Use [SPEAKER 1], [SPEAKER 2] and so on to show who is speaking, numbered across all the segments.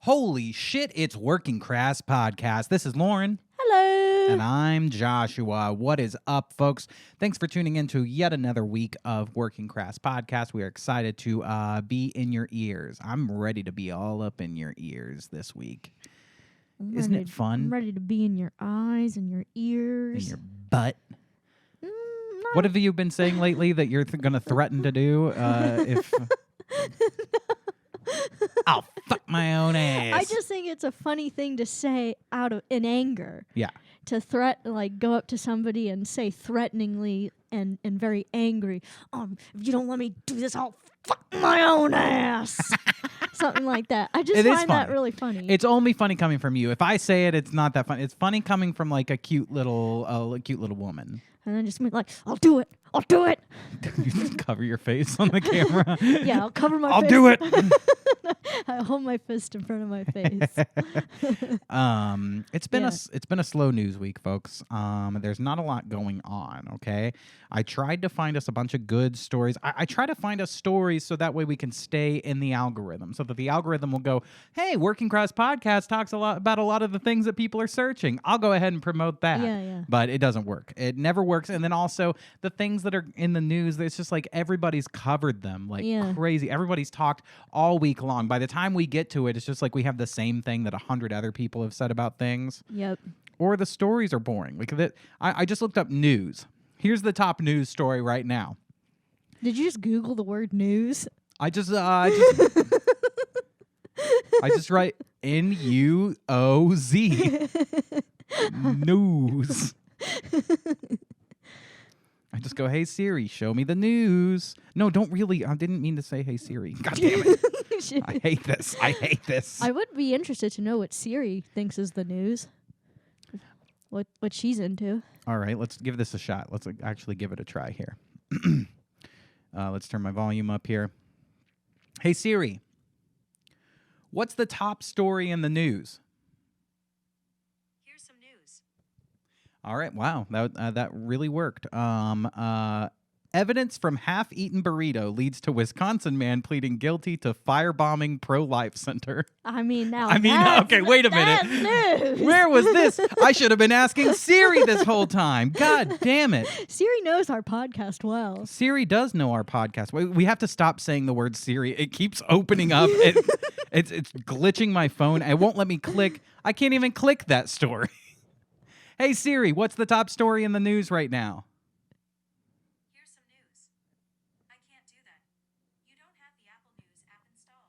[SPEAKER 1] Holy shit, it's Working Crass Podcast. This is Lauren.
[SPEAKER 2] Hello.
[SPEAKER 1] And I'm Joshua. What is up, folks? Thanks for tuning in to yet another week of Working Crass Podcast. We are excited to be in your ears. I'm ready to be all up in your ears this week. Isn't it fun?
[SPEAKER 2] I'm ready to be in your eyes and your ears.
[SPEAKER 1] In your butt. What have you been saying lately that you're going to threaten to do if... I'll fuck my own ass.
[SPEAKER 2] I just think it's a funny thing to say in anger.
[SPEAKER 1] Yeah.
[SPEAKER 2] To go up to somebody and say threateningly and very angry, if you don't let me do this, I'll fuck my own ass. Something like that. I just find that really funny.
[SPEAKER 1] It's only funny coming from you. If I say it, it's not that funny. It's funny coming from like a cute little woman.
[SPEAKER 2] And then just be like, I'll do it. I'll do it.
[SPEAKER 1] You just cover your face on the camera.
[SPEAKER 2] Yeah, I'll cover my face.
[SPEAKER 1] I'll do it.
[SPEAKER 2] I hold my fist in front of my face.
[SPEAKER 1] It's been a slow news week, folks. There's not a lot going on, okay? I tried to find us a bunch of good stories. I try to find us stories so that way we can stay in the algorithm, so that the algorithm will go, hey, Working Crass Podcast talks about a lot of the things that people are searching. I'll go ahead and promote that.
[SPEAKER 2] Yeah.
[SPEAKER 1] But it doesn't work. It never works. And then also the things that are in the news, it's just like everybody's covered them crazy. Everybody's talked all week long. By the time we get to it, it's just like we have the same thing that 100 other people have said about things.
[SPEAKER 2] Yep.
[SPEAKER 1] Or the stories are boring. I just looked up news. Here's the top news story right now.
[SPEAKER 2] Did you just Google the word news?
[SPEAKER 1] I just write N-U-O-Z. News. I just go, hey, Siri, show me the news. No, don't really. I didn't mean to say, hey, Siri. God damn it. I hate this.
[SPEAKER 2] I would be interested to know what Siri thinks is the news. What she's into.
[SPEAKER 1] All right, let's give this a shot. Let's actually give it a try here. Let's turn my volume up here. Hey, Siri, what's the top story in the news?
[SPEAKER 3] Here's some news.
[SPEAKER 1] All right, wow, that really worked. Evidence from half-eaten burrito leads to Wisconsin man pleading guilty to firebombing pro-life center.
[SPEAKER 2] Okay,
[SPEAKER 1] wait a minute.
[SPEAKER 2] News.
[SPEAKER 1] Where was this? I should have been asking Siri this whole time. God damn it.
[SPEAKER 2] Siri knows our podcast well.
[SPEAKER 1] Siri does know our podcast. We have to stop saying the word Siri. It keeps opening up. It's glitching my phone. It won't let me click. I can't even click that story. Hey, Siri, what's the top story in the news right now?
[SPEAKER 3] Here's some news. I can't do that. You don't have the Apple News app installed.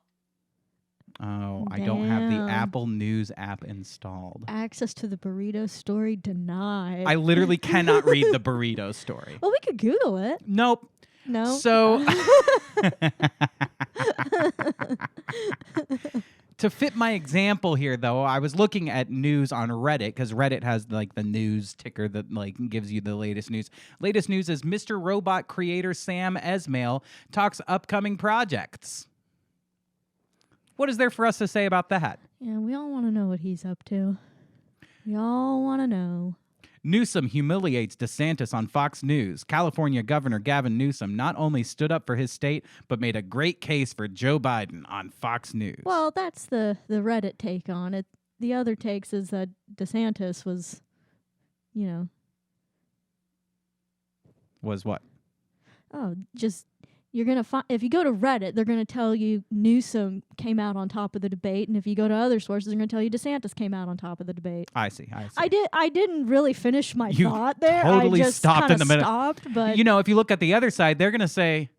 [SPEAKER 1] Oh, I don't have the Apple News app installed.
[SPEAKER 2] Access to the burrito story denied.
[SPEAKER 1] I literally cannot read the burrito story.
[SPEAKER 2] Well, we could Google it.
[SPEAKER 1] Nope.
[SPEAKER 2] No.
[SPEAKER 1] So, to fit my example here, though, I was looking at news on Reddit, because Reddit has the news ticker that gives you the latest news. Latest news is Mr. Robot creator Sam Esmail talks upcoming projects. What is there for us to say about that?
[SPEAKER 2] Yeah, we all want to know what he's up to. We all want to know.
[SPEAKER 1] Newsom humiliates DeSantis on Fox News. California Governor Gavin Newsom not only stood up for his state, but made a great case for Joe Biden on Fox News.
[SPEAKER 2] Well, that's the Reddit take on it. The other takes is that DeSantis was,
[SPEAKER 1] Was what?
[SPEAKER 2] You're going to find, if you go to Reddit, they're going to tell you Newsom came out on top of the debate. And if you go to other sources, they're going to tell you DeSantis came out on top of the debate.
[SPEAKER 1] I see.
[SPEAKER 2] I didn't really finish my thought there.
[SPEAKER 1] Totally
[SPEAKER 2] I just
[SPEAKER 1] stopped in the middle.
[SPEAKER 2] Stopped, but
[SPEAKER 1] if you look at the other side, they're going to say,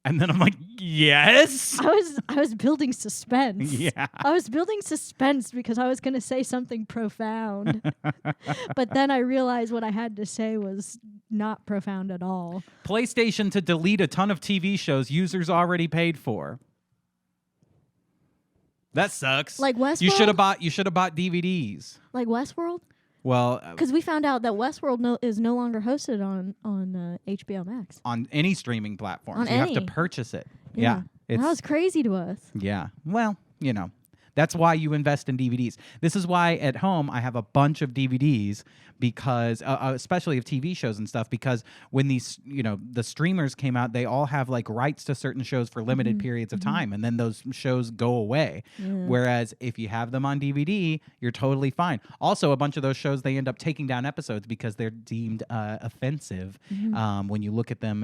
[SPEAKER 1] and then I'm like, yes.
[SPEAKER 2] I was building suspense.
[SPEAKER 1] Yeah.
[SPEAKER 2] I was building suspense because I was going to say something profound. But then I realized what I had to say was not profound at all.
[SPEAKER 1] PlayStation to delete a ton of TV shows users already paid for. That sucks.
[SPEAKER 2] Like Westworld?
[SPEAKER 1] You should have bought DVDs.
[SPEAKER 2] Like Westworld?
[SPEAKER 1] Well,
[SPEAKER 2] because we found out that Westworld is no longer hosted on HBO Max.
[SPEAKER 1] On any streaming platform.
[SPEAKER 2] On
[SPEAKER 1] you
[SPEAKER 2] any.
[SPEAKER 1] have to purchase it.
[SPEAKER 2] Yeah.
[SPEAKER 1] That
[SPEAKER 2] was crazy to us.
[SPEAKER 1] Yeah. Well, That's why you invest in DVDs. This is why at home I have a bunch of DVDs because, especially of TV shows and stuff, because when these, the streamers came out, they all have like rights to certain shows for limited periods of time, and then those shows go away.
[SPEAKER 2] Yeah.
[SPEAKER 1] Whereas if you have them on DVD, you're totally fine. Also, a bunch of those shows, they end up taking down episodes because they're deemed offensive when you look at them,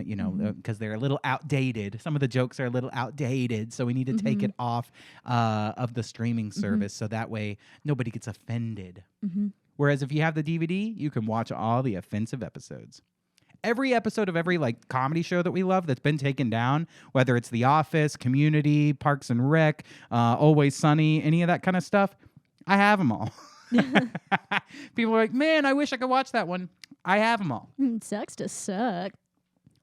[SPEAKER 1] because they're a little outdated. Some of the jokes are a little outdated, so we need to take it off of the streaming service so that way nobody gets offended. Whereas if you have the DVD, you can watch all the offensive episodes. Every episode of every like comedy show that we love that's been taken down, whether it's The Office, Community, Parks and Rec, Always Sunny, any of that kind of stuff, I have them all. People are like, man, I wish I could watch that one. I have them all.
[SPEAKER 2] Sucks to suck.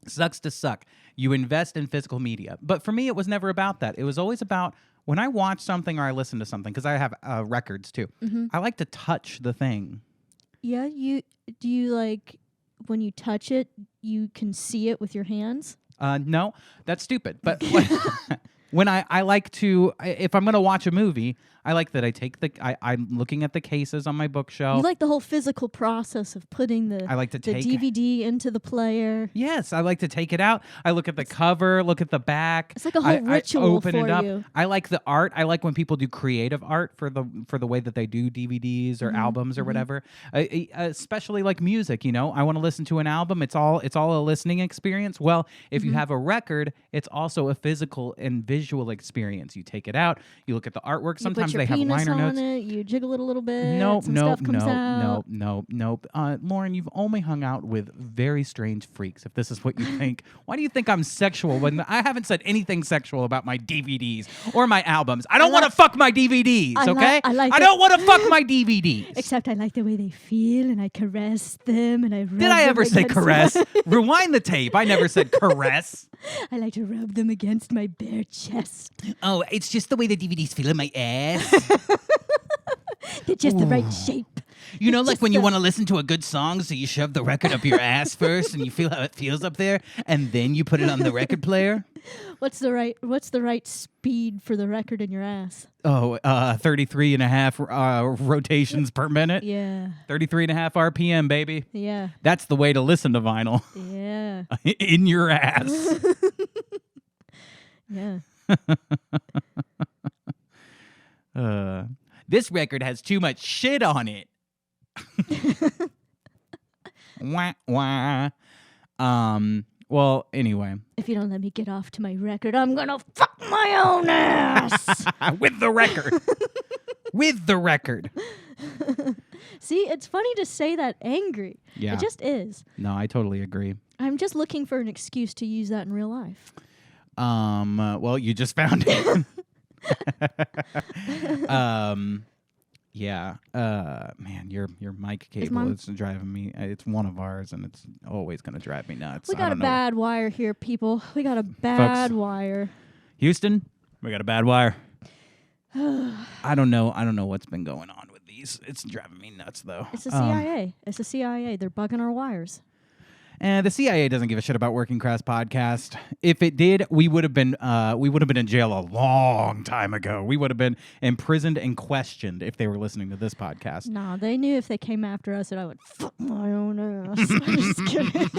[SPEAKER 1] Sucks to suck. You invest in physical media. But for me, it was never about that. It was always about when I watch something or I listen to something, because I have records too, I like to touch the thing.
[SPEAKER 2] Yeah, do you like when you touch it, you can see it with your hands?
[SPEAKER 1] No, that's stupid. But when I like to, if I'm going to watch a movie, I like that I take I'm looking at the cases on my bookshelf.
[SPEAKER 2] You like the whole physical process of putting the DVD into the player.
[SPEAKER 1] Yes, I like to take it out. I look at the cover, look at the back.
[SPEAKER 2] It's like a whole ritual
[SPEAKER 1] I open
[SPEAKER 2] for
[SPEAKER 1] it up.
[SPEAKER 2] you.
[SPEAKER 1] I like the art. I like when people do creative art for the way that they do DVDs or albums or whatever. Especially like music, I want to listen to an album. It's all a listening experience. Well, if you have a record, it's also a physical and visual experience. You take it out, you look at the artwork. Sometimes they have liner notes.
[SPEAKER 2] You jiggle it a little bit.
[SPEAKER 1] Nope.
[SPEAKER 2] Out.
[SPEAKER 1] Lauren, you've only hung out with very strange freaks. If this is what you think, why do you think I'm sexual when I haven't said anything sexual about my DVDs or my albums? I don't want to fuck my DVDs. Okay, I don't want to fuck my DVDs.
[SPEAKER 2] Except I like the way they feel, and I caress them, and I rub
[SPEAKER 1] Did I
[SPEAKER 2] them
[SPEAKER 1] ever say
[SPEAKER 2] against
[SPEAKER 1] caress? Rewind the tape. I never said caress.
[SPEAKER 2] I like to rub them against my bare chest.
[SPEAKER 1] Oh, it's just the way the DVDs feel in my ass.
[SPEAKER 2] They're just the right shape.
[SPEAKER 1] Like when you want to listen to a good song, so you shove the record up your ass first and you feel how it feels up there, and then you put it on the record player?
[SPEAKER 2] What's the right speed for the record in your ass?
[SPEAKER 1] 33 and a half rotations per minute.
[SPEAKER 2] Yeah.
[SPEAKER 1] 33 and a half RPM, baby.
[SPEAKER 2] Yeah.
[SPEAKER 1] That's the way to listen to vinyl.
[SPEAKER 2] Yeah.
[SPEAKER 1] In your ass.
[SPEAKER 2] Yeah.
[SPEAKER 1] This record has too much shit on it. Wah, wah. Well, anyway.
[SPEAKER 2] If you don't let me get off to my record, I'm gonna fuck my own ass.
[SPEAKER 1] With the record. With the record.
[SPEAKER 2] See, it's funny to say that angry.
[SPEAKER 1] Yeah.
[SPEAKER 2] It just is.
[SPEAKER 1] No, I totally agree.
[SPEAKER 2] I'm just looking for an excuse to use that in real life.
[SPEAKER 1] Well, you just found it. Yeah. Man, your mic cable is driving me. It's one of ours, and it's always going to drive me nuts.
[SPEAKER 2] We got a bad wire here, people. We got a bad wire.
[SPEAKER 1] Houston, we got a bad wire. I don't know what's been going on with these. It's driving me nuts, though.
[SPEAKER 2] It's the CIA. It's the CIA. They're bugging our wires.
[SPEAKER 1] And the CIA doesn't give a shit about Working Crass Podcast. If it did, we would have been in jail a long time ago. We would have been imprisoned and questioned if they were listening to this podcast.
[SPEAKER 2] Nah, they knew if they came after us that I would fuck my own ass. I'm just kidding.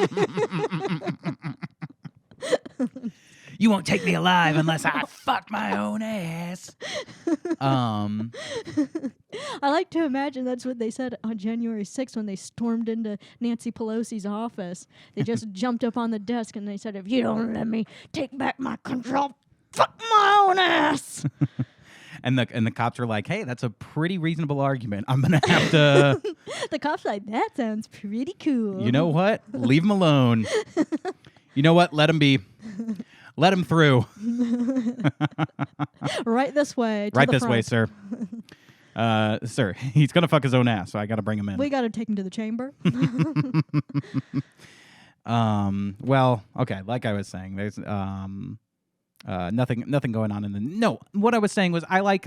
[SPEAKER 1] You won't take me alive unless I fuck my own ass.
[SPEAKER 2] I like to imagine that's what they said on January 6th when they stormed into Nancy Pelosi's office. They just jumped up on the desk and they said, if you don't let me take back my control, fuck my own ass.
[SPEAKER 1] And the cops are like, hey, that's a pretty reasonable argument. I'm going to have to...
[SPEAKER 2] The cops are like, that sounds pretty cool.
[SPEAKER 1] You know what? Leave him alone. You know what? Let him be. Let him through.
[SPEAKER 2] Right this way.
[SPEAKER 1] Right this way, sir. Sir, he's going to fuck his own ass, so I got to bring him in.
[SPEAKER 2] We got to take him to the chamber.
[SPEAKER 1] Well, okay, like I was saying, there's Nothing going on in the no. What I was saying was I like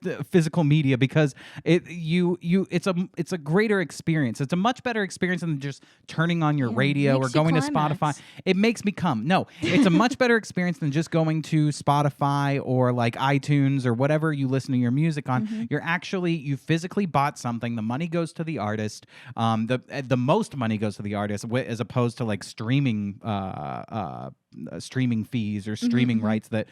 [SPEAKER 1] the physical media because it's a greater experience. It's a much better experience than just turning on your
[SPEAKER 2] Yeah,
[SPEAKER 1] radio or
[SPEAKER 2] makes you
[SPEAKER 1] going to
[SPEAKER 2] climax.
[SPEAKER 1] Spotify. It makes me come. No, it's a much better experience than just going to Spotify or like iTunes or whatever you listen to your music on. You physically bought something. The money goes to the artist. The most money goes to the artist as opposed to like streaming fees or streaming rights that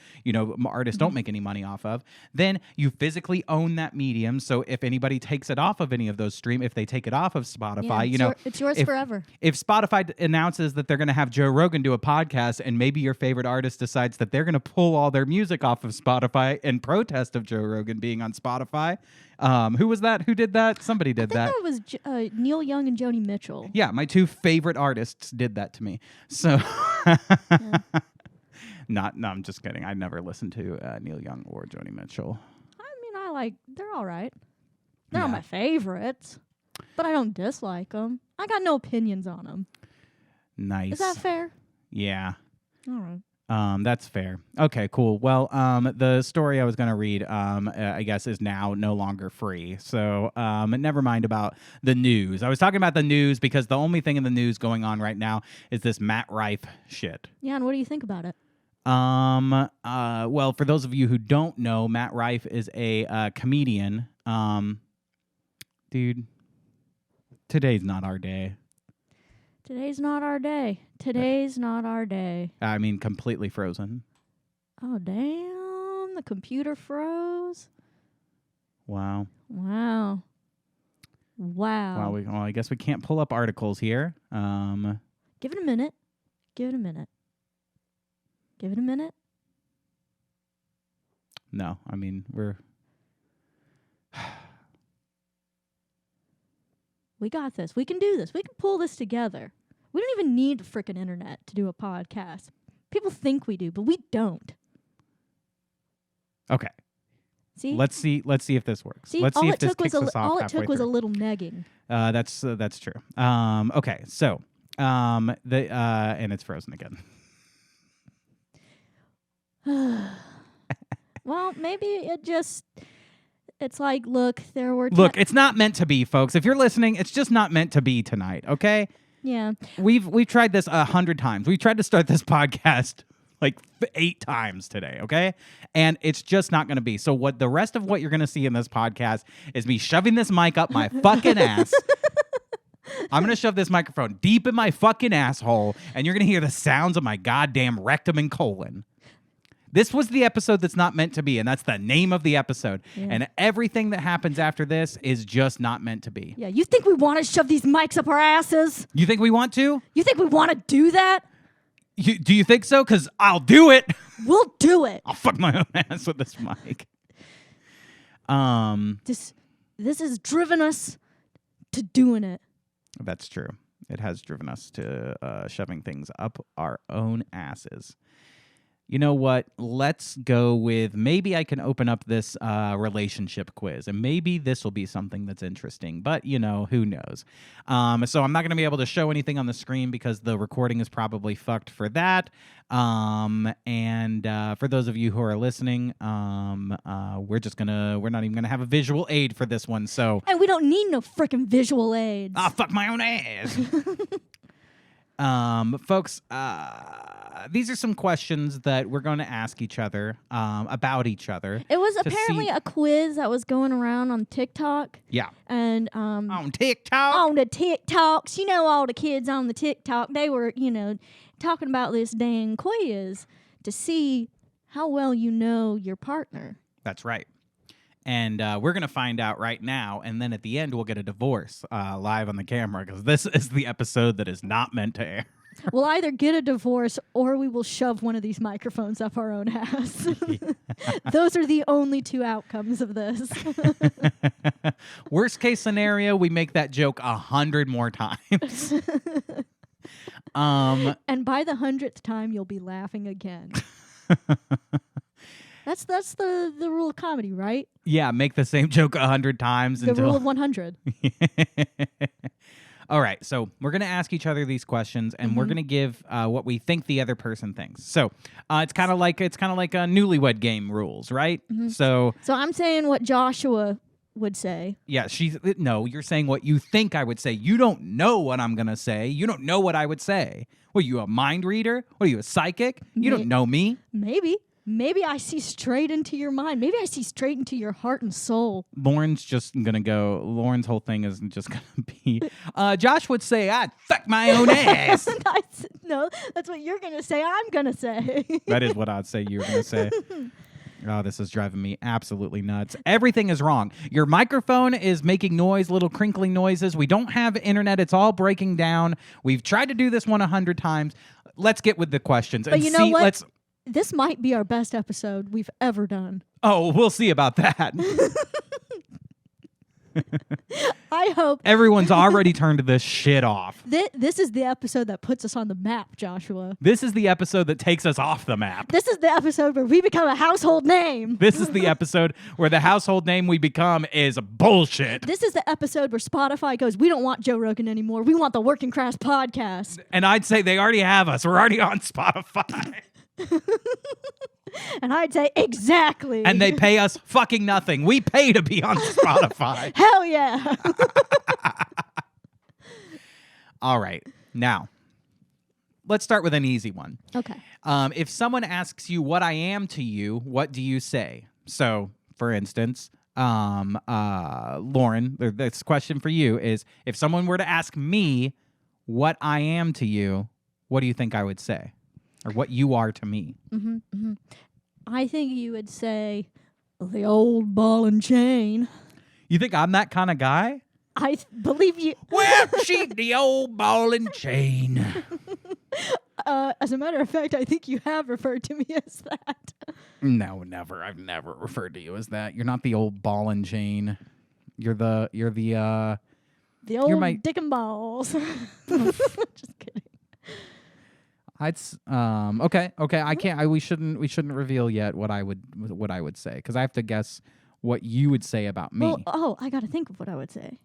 [SPEAKER 1] artists don't make any money off of. Then you physically own that medium. So if anybody takes it off of any of those if they take it off of Spotify,
[SPEAKER 2] it's yours
[SPEAKER 1] if,
[SPEAKER 2] forever.
[SPEAKER 1] If Spotify announces that they're going to have Joe Rogan do a podcast, and maybe your favorite artist decides that they're going to pull all their music off of Spotify in protest of Joe Rogan being on Spotify. Who was that? Who did that? Somebody did that.
[SPEAKER 2] I think that was Neil Young and Joni Mitchell.
[SPEAKER 1] Yeah, my two favorite artists did that to me. So, no, I'm just kidding. I never listened to Neil Young or Joni Mitchell.
[SPEAKER 2] I mean, they're all right. They're not
[SPEAKER 1] Yeah.
[SPEAKER 2] my favorites, but I don't dislike them. I got no opinions on them.
[SPEAKER 1] Nice.
[SPEAKER 2] Is that fair?
[SPEAKER 1] Yeah.
[SPEAKER 2] All right.
[SPEAKER 1] That's fair. Okay, cool. Well, the story I was going to read, I guess, is now no longer free. So, never mind about the news. I was talking about the news because the only thing in the news going on right now is this Matt Rife shit.
[SPEAKER 2] Yeah, and what do you think about it?
[SPEAKER 1] Well, for those of you who don't know, Matt Rife is a comedian. Dude, today's not our day.
[SPEAKER 2] Today's not our day. Today's not our day.
[SPEAKER 1] I mean, completely frozen.
[SPEAKER 2] Oh, damn. The computer froze.
[SPEAKER 1] Wow.
[SPEAKER 2] Wow. Wow.
[SPEAKER 1] Well, I guess we can't pull up articles here.
[SPEAKER 2] Give it a minute. Give it a minute. Give it a minute.
[SPEAKER 1] No, I mean,
[SPEAKER 2] We got this. We can do this. We can pull this together. We don't even need the frickin' internet to do a podcast. People think we do, but we don't.
[SPEAKER 1] okay.
[SPEAKER 2] See?
[SPEAKER 1] Let's see if this works.
[SPEAKER 2] See,
[SPEAKER 1] Let's
[SPEAKER 2] all
[SPEAKER 1] see
[SPEAKER 2] it
[SPEAKER 1] if this
[SPEAKER 2] took was
[SPEAKER 1] kicks us off
[SPEAKER 2] all it
[SPEAKER 1] halfway
[SPEAKER 2] took was a
[SPEAKER 1] through.
[SPEAKER 2] little negging.
[SPEAKER 1] That's true. Okay, so and it's frozen again.
[SPEAKER 2] Well, maybe it's like, look, there were
[SPEAKER 1] Look, it's not meant to be, folks. If you're listening, it's just not meant to be tonight, okay?
[SPEAKER 2] yeah.
[SPEAKER 1] We've tried this 100 times. We tried to start this podcast like 8 times today, okay? And it's just not going to be. So the rest of what you're going to see in this podcast is me shoving this mic up my fucking ass. I'm going to shove this microphone deep in my fucking asshole, and you're going to hear the sounds of my goddamn rectum and colon. This was the episode that's not meant to be, and that's the name of the episode.
[SPEAKER 2] Yeah.
[SPEAKER 1] And everything that happens after this is just not meant to be.
[SPEAKER 2] Yeah, you think we want to shove these mics up our asses?
[SPEAKER 1] You think we want to?
[SPEAKER 2] You think we want to do that?
[SPEAKER 1] Do you think so? Because I'll do it.
[SPEAKER 2] We'll do it.
[SPEAKER 1] I'll fuck my own ass with this mic.
[SPEAKER 2] This has driven us to doing it.
[SPEAKER 1] That's true. It has driven us to shoving things up our own asses. You know what? Let's go with maybe I can open up this relationship quiz, and maybe this will be something that's interesting. But, who knows? So I'm not going to be able to show anything on the screen because the recording is probably fucked for that. And for those of you who are listening, we're not even going to have a visual aid for this one. So,
[SPEAKER 2] And we don't need no freaking visual aids.
[SPEAKER 1] fuck my own ass. Folks, these are some questions that we're going to ask each other about each other.
[SPEAKER 2] It was
[SPEAKER 1] to
[SPEAKER 2] apparently
[SPEAKER 1] see-
[SPEAKER 2] a quiz that was going around on TikTok.
[SPEAKER 1] Yeah.
[SPEAKER 2] And
[SPEAKER 1] On TikTok.
[SPEAKER 2] on the TikToks, all the kids on the TikTok, they were, talking about this dang quiz to see how well you know your partner.
[SPEAKER 1] That's right. And we're going to find out right now. And then at the end, we'll get a divorce live on the camera because this is the episode that is not meant to air.
[SPEAKER 2] We'll either get a divorce or we will shove one of these microphones up our own ass. Those are the only two outcomes of this.
[SPEAKER 1] Worst case scenario, we make that joke 100 more times.
[SPEAKER 2] And by the 100th time, you'll be laughing again. That's the rule of comedy, right?
[SPEAKER 1] Yeah, make the same joke 100 times
[SPEAKER 2] The
[SPEAKER 1] until
[SPEAKER 2] rule of 100.
[SPEAKER 1] All right, so we're gonna ask each other these questions, and we're
[SPEAKER 2] Mhm.
[SPEAKER 1] gonna give what we think the other person thinks. So it's kind of like a newlywed game rules, right?
[SPEAKER 2] Mhm.
[SPEAKER 1] So
[SPEAKER 2] So I'm saying what Joshua would say.
[SPEAKER 1] yeah, no. You're saying what you think I would say. You don't know what I'm gonna say. You don't know what I would say. What are you, a mind reader? What are you, a psychic? You don't know me.
[SPEAKER 2] Maybe I see straight into your mind. Maybe I see straight into your heart and soul.
[SPEAKER 1] Lauren's Lauren's whole thing is just gonna be. Josh would say, "I'd fuck my own ass."
[SPEAKER 2] No, that's what you're gonna say. I'm gonna say.
[SPEAKER 1] That is what I'd say. You're gonna say. Oh, this is driving me absolutely nuts. Everything is wrong. Your microphone is making little crinkling noises. We don't have internet. It's all breaking down. We've tried to do this one 100 times. Let's get with the questions.
[SPEAKER 2] But
[SPEAKER 1] and
[SPEAKER 2] you know
[SPEAKER 1] see,
[SPEAKER 2] what? This might be our best episode we've ever done.
[SPEAKER 1] Oh, we'll see about that.
[SPEAKER 2] I hope
[SPEAKER 1] Everyone's already turned this shit off.
[SPEAKER 2] this is the episode that puts us on the map, Joshua.
[SPEAKER 1] This is the episode that takes us off the map.
[SPEAKER 2] This is the episode where we become a household name.
[SPEAKER 1] This is the episode where the household name we become is bullshit.
[SPEAKER 2] This is the episode where Spotify goes, we don't want Joe Rogan anymore. We want the Working Crass podcast.
[SPEAKER 1] And I'd say they already have us. We're already on Spotify.
[SPEAKER 2] And I'd say, exactly.
[SPEAKER 1] And they pay us fucking nothing. We pay to be on Spotify.
[SPEAKER 2] Hell yeah.
[SPEAKER 1] All right. Now, let's start with an easy one.
[SPEAKER 2] Okay.
[SPEAKER 1] If someone asks you what I am to you, what do you say? So, for instance, Lauren, this question for you is, if someone were to ask me what I am to you, what do you think I would say? Or what you are to me?
[SPEAKER 2] I think you would say the old ball and chain.
[SPEAKER 1] You think I'm that kind of guy?
[SPEAKER 2] I believe you.
[SPEAKER 1] Well, she the old ball and chain.
[SPEAKER 2] As a matter of fact, I think you have referred to me as that.
[SPEAKER 1] No, never. I've never referred to you as that. You're not the old ball and chain. You're the
[SPEAKER 2] The old
[SPEAKER 1] my-
[SPEAKER 2] dick and balls. Just kidding.
[SPEAKER 1] Okay. I can't. We shouldn't reveal yet what I would say, because I have to guess what you would say about me.
[SPEAKER 2] Well, I got to think of what I would say.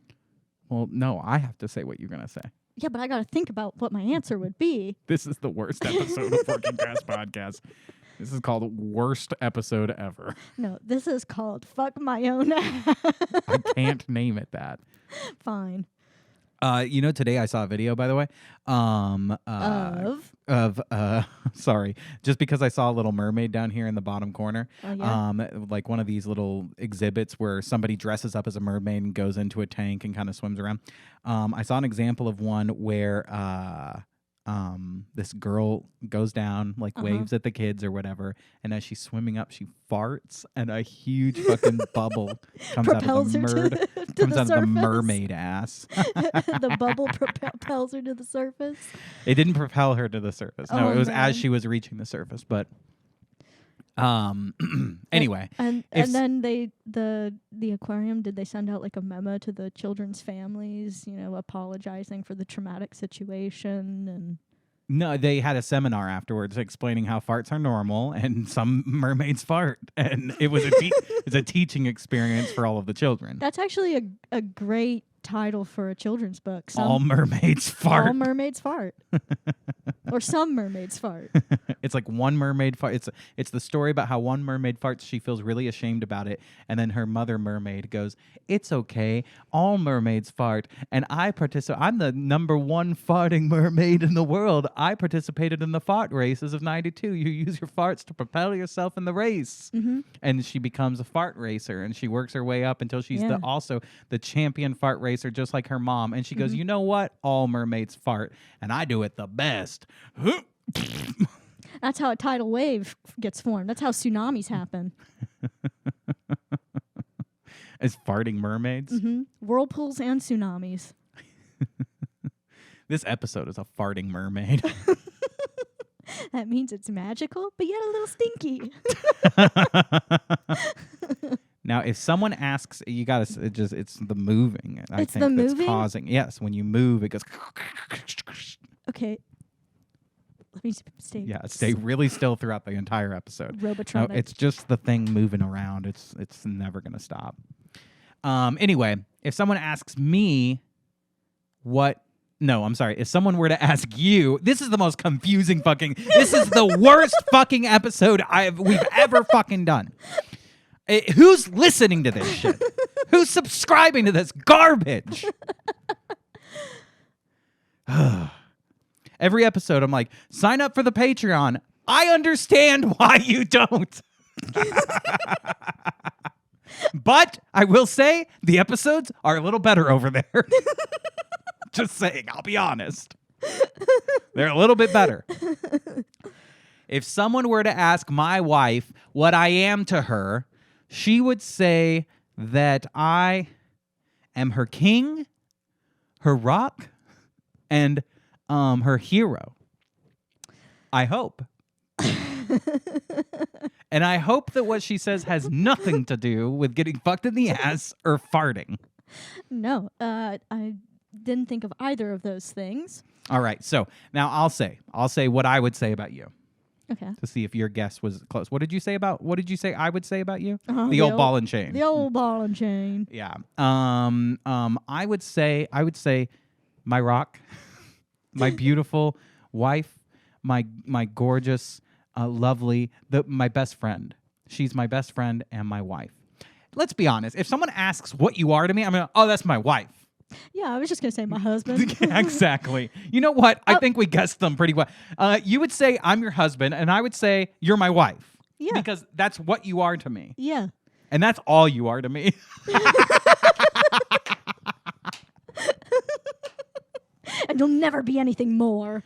[SPEAKER 1] Well, no, I have to say what you're gonna say.
[SPEAKER 2] Yeah, but I got to think about what my answer would be.
[SPEAKER 1] This is the worst episode of Working Crass Podcast. This is called worst episode ever.
[SPEAKER 2] No, this is called Fuck My Own Ass.
[SPEAKER 1] I can't name it that.
[SPEAKER 2] Fine.
[SPEAKER 1] Today I saw a video, by the way, sorry, just because I saw a little mermaid down here in the bottom corner,
[SPEAKER 2] Oh, yeah?
[SPEAKER 1] like one of these little exhibits where somebody dresses up as a mermaid and goes into a tank and kind of swims around. I saw an example of one where this girl goes down, waves at the kids or whatever, and as she's swimming up, she farts, and a huge fucking bubble comes
[SPEAKER 2] Propels
[SPEAKER 1] out of
[SPEAKER 2] her
[SPEAKER 1] the
[SPEAKER 2] to the surface.
[SPEAKER 1] mermaid ass.
[SPEAKER 2] The bubble propels her to the surface.
[SPEAKER 1] It didn't propel her to the surface. No,
[SPEAKER 2] Oh,
[SPEAKER 1] it was
[SPEAKER 2] man.
[SPEAKER 1] as she was reaching the surface. But anyway,
[SPEAKER 2] And
[SPEAKER 1] If-
[SPEAKER 2] then the aquarium, did they send out like a memo to the children's families, apologizing for the traumatic situation? And
[SPEAKER 1] no, they had a seminar afterwards explaining how farts are normal and some mermaids fart, and it was it's a teaching experience for all of the children.
[SPEAKER 2] that's actually a great title for a children's book.
[SPEAKER 1] All mermaids fart.
[SPEAKER 2] All mermaids fart. Or some mermaids fart.
[SPEAKER 1] It's like one mermaid fart. It's the story about how one mermaid farts. She feels really ashamed about it, and then her mother mermaid goes, "It's okay. All mermaids fart, and I participate. I'm the #1 farting mermaid in the world. I participated in the fart races of '92. You use your farts to propel yourself in the race."
[SPEAKER 2] Mm-hmm.
[SPEAKER 1] And she becomes a fart racer, and she works her way up until she's
[SPEAKER 2] Yeah.
[SPEAKER 1] also the champion fart racer, just like her mom. And she goes,
[SPEAKER 2] Mhm.
[SPEAKER 1] "You know what? All mermaids fart, and I do it the best."
[SPEAKER 2] That's how a tidal wave gets formed. That's how tsunamis happen.
[SPEAKER 1] As farting mermaids.
[SPEAKER 2] Hmm. Whirlpools and tsunamis.
[SPEAKER 1] This episode is a farting mermaid.
[SPEAKER 2] That means it's magical, but yet a little stinky.
[SPEAKER 1] Now, if someone asks, you gotta it's the moving. I
[SPEAKER 2] It's
[SPEAKER 1] think
[SPEAKER 2] the
[SPEAKER 1] that's
[SPEAKER 2] moving?
[SPEAKER 1] causing. Yes, when you move, it goes.
[SPEAKER 2] Okay. Let me stay.
[SPEAKER 1] Yeah, stay really still throughout the entire episode. No,
[SPEAKER 2] Robotronic.
[SPEAKER 1] it's just the thing moving around. It's never gonna stop. Anyway, if someone asks me what No, I'm sorry. If someone were to ask you, this is the most confusing fucking. This is the worst fucking episode we've ever fucking done. Who's listening to this shit? Who's subscribing to this garbage? Every episode, I'm like, sign up for the Patreon. I understand why you don't. But I will say the episodes are a little better over there. Just saying, I'll be honest. They're a little bit better. If someone were to ask my wife what I am to her, she would say that I am her king, her rock, and her hero. I hope. And I hope that what she says has nothing to do with getting fucked in the ass or farting.
[SPEAKER 2] No, I didn't think of either of those things.
[SPEAKER 1] All right, so now I'll say what I would say about you
[SPEAKER 2] Okay.
[SPEAKER 1] to see if your guess was close. What did you say I would say about you?
[SPEAKER 2] Uh-huh,
[SPEAKER 1] The old ball and chain.
[SPEAKER 2] The old ball and chain.
[SPEAKER 1] Yeah. I would say my rock, my beautiful wife, my gorgeous, lovely, my best friend. She's my best friend and my wife. Let's be honest. If someone asks what you are to me, I'm gonna, oh, that's my wife.
[SPEAKER 2] Yeah, I was just going to say my husband.
[SPEAKER 1] Exactly. You know what? I think we guessed them pretty well. You would say I'm your husband, and I would say you're my wife.
[SPEAKER 2] Yeah.
[SPEAKER 1] Because that's what you are to me.
[SPEAKER 2] Yeah.
[SPEAKER 1] And that's all you are to me.
[SPEAKER 2] And you'll never be anything more.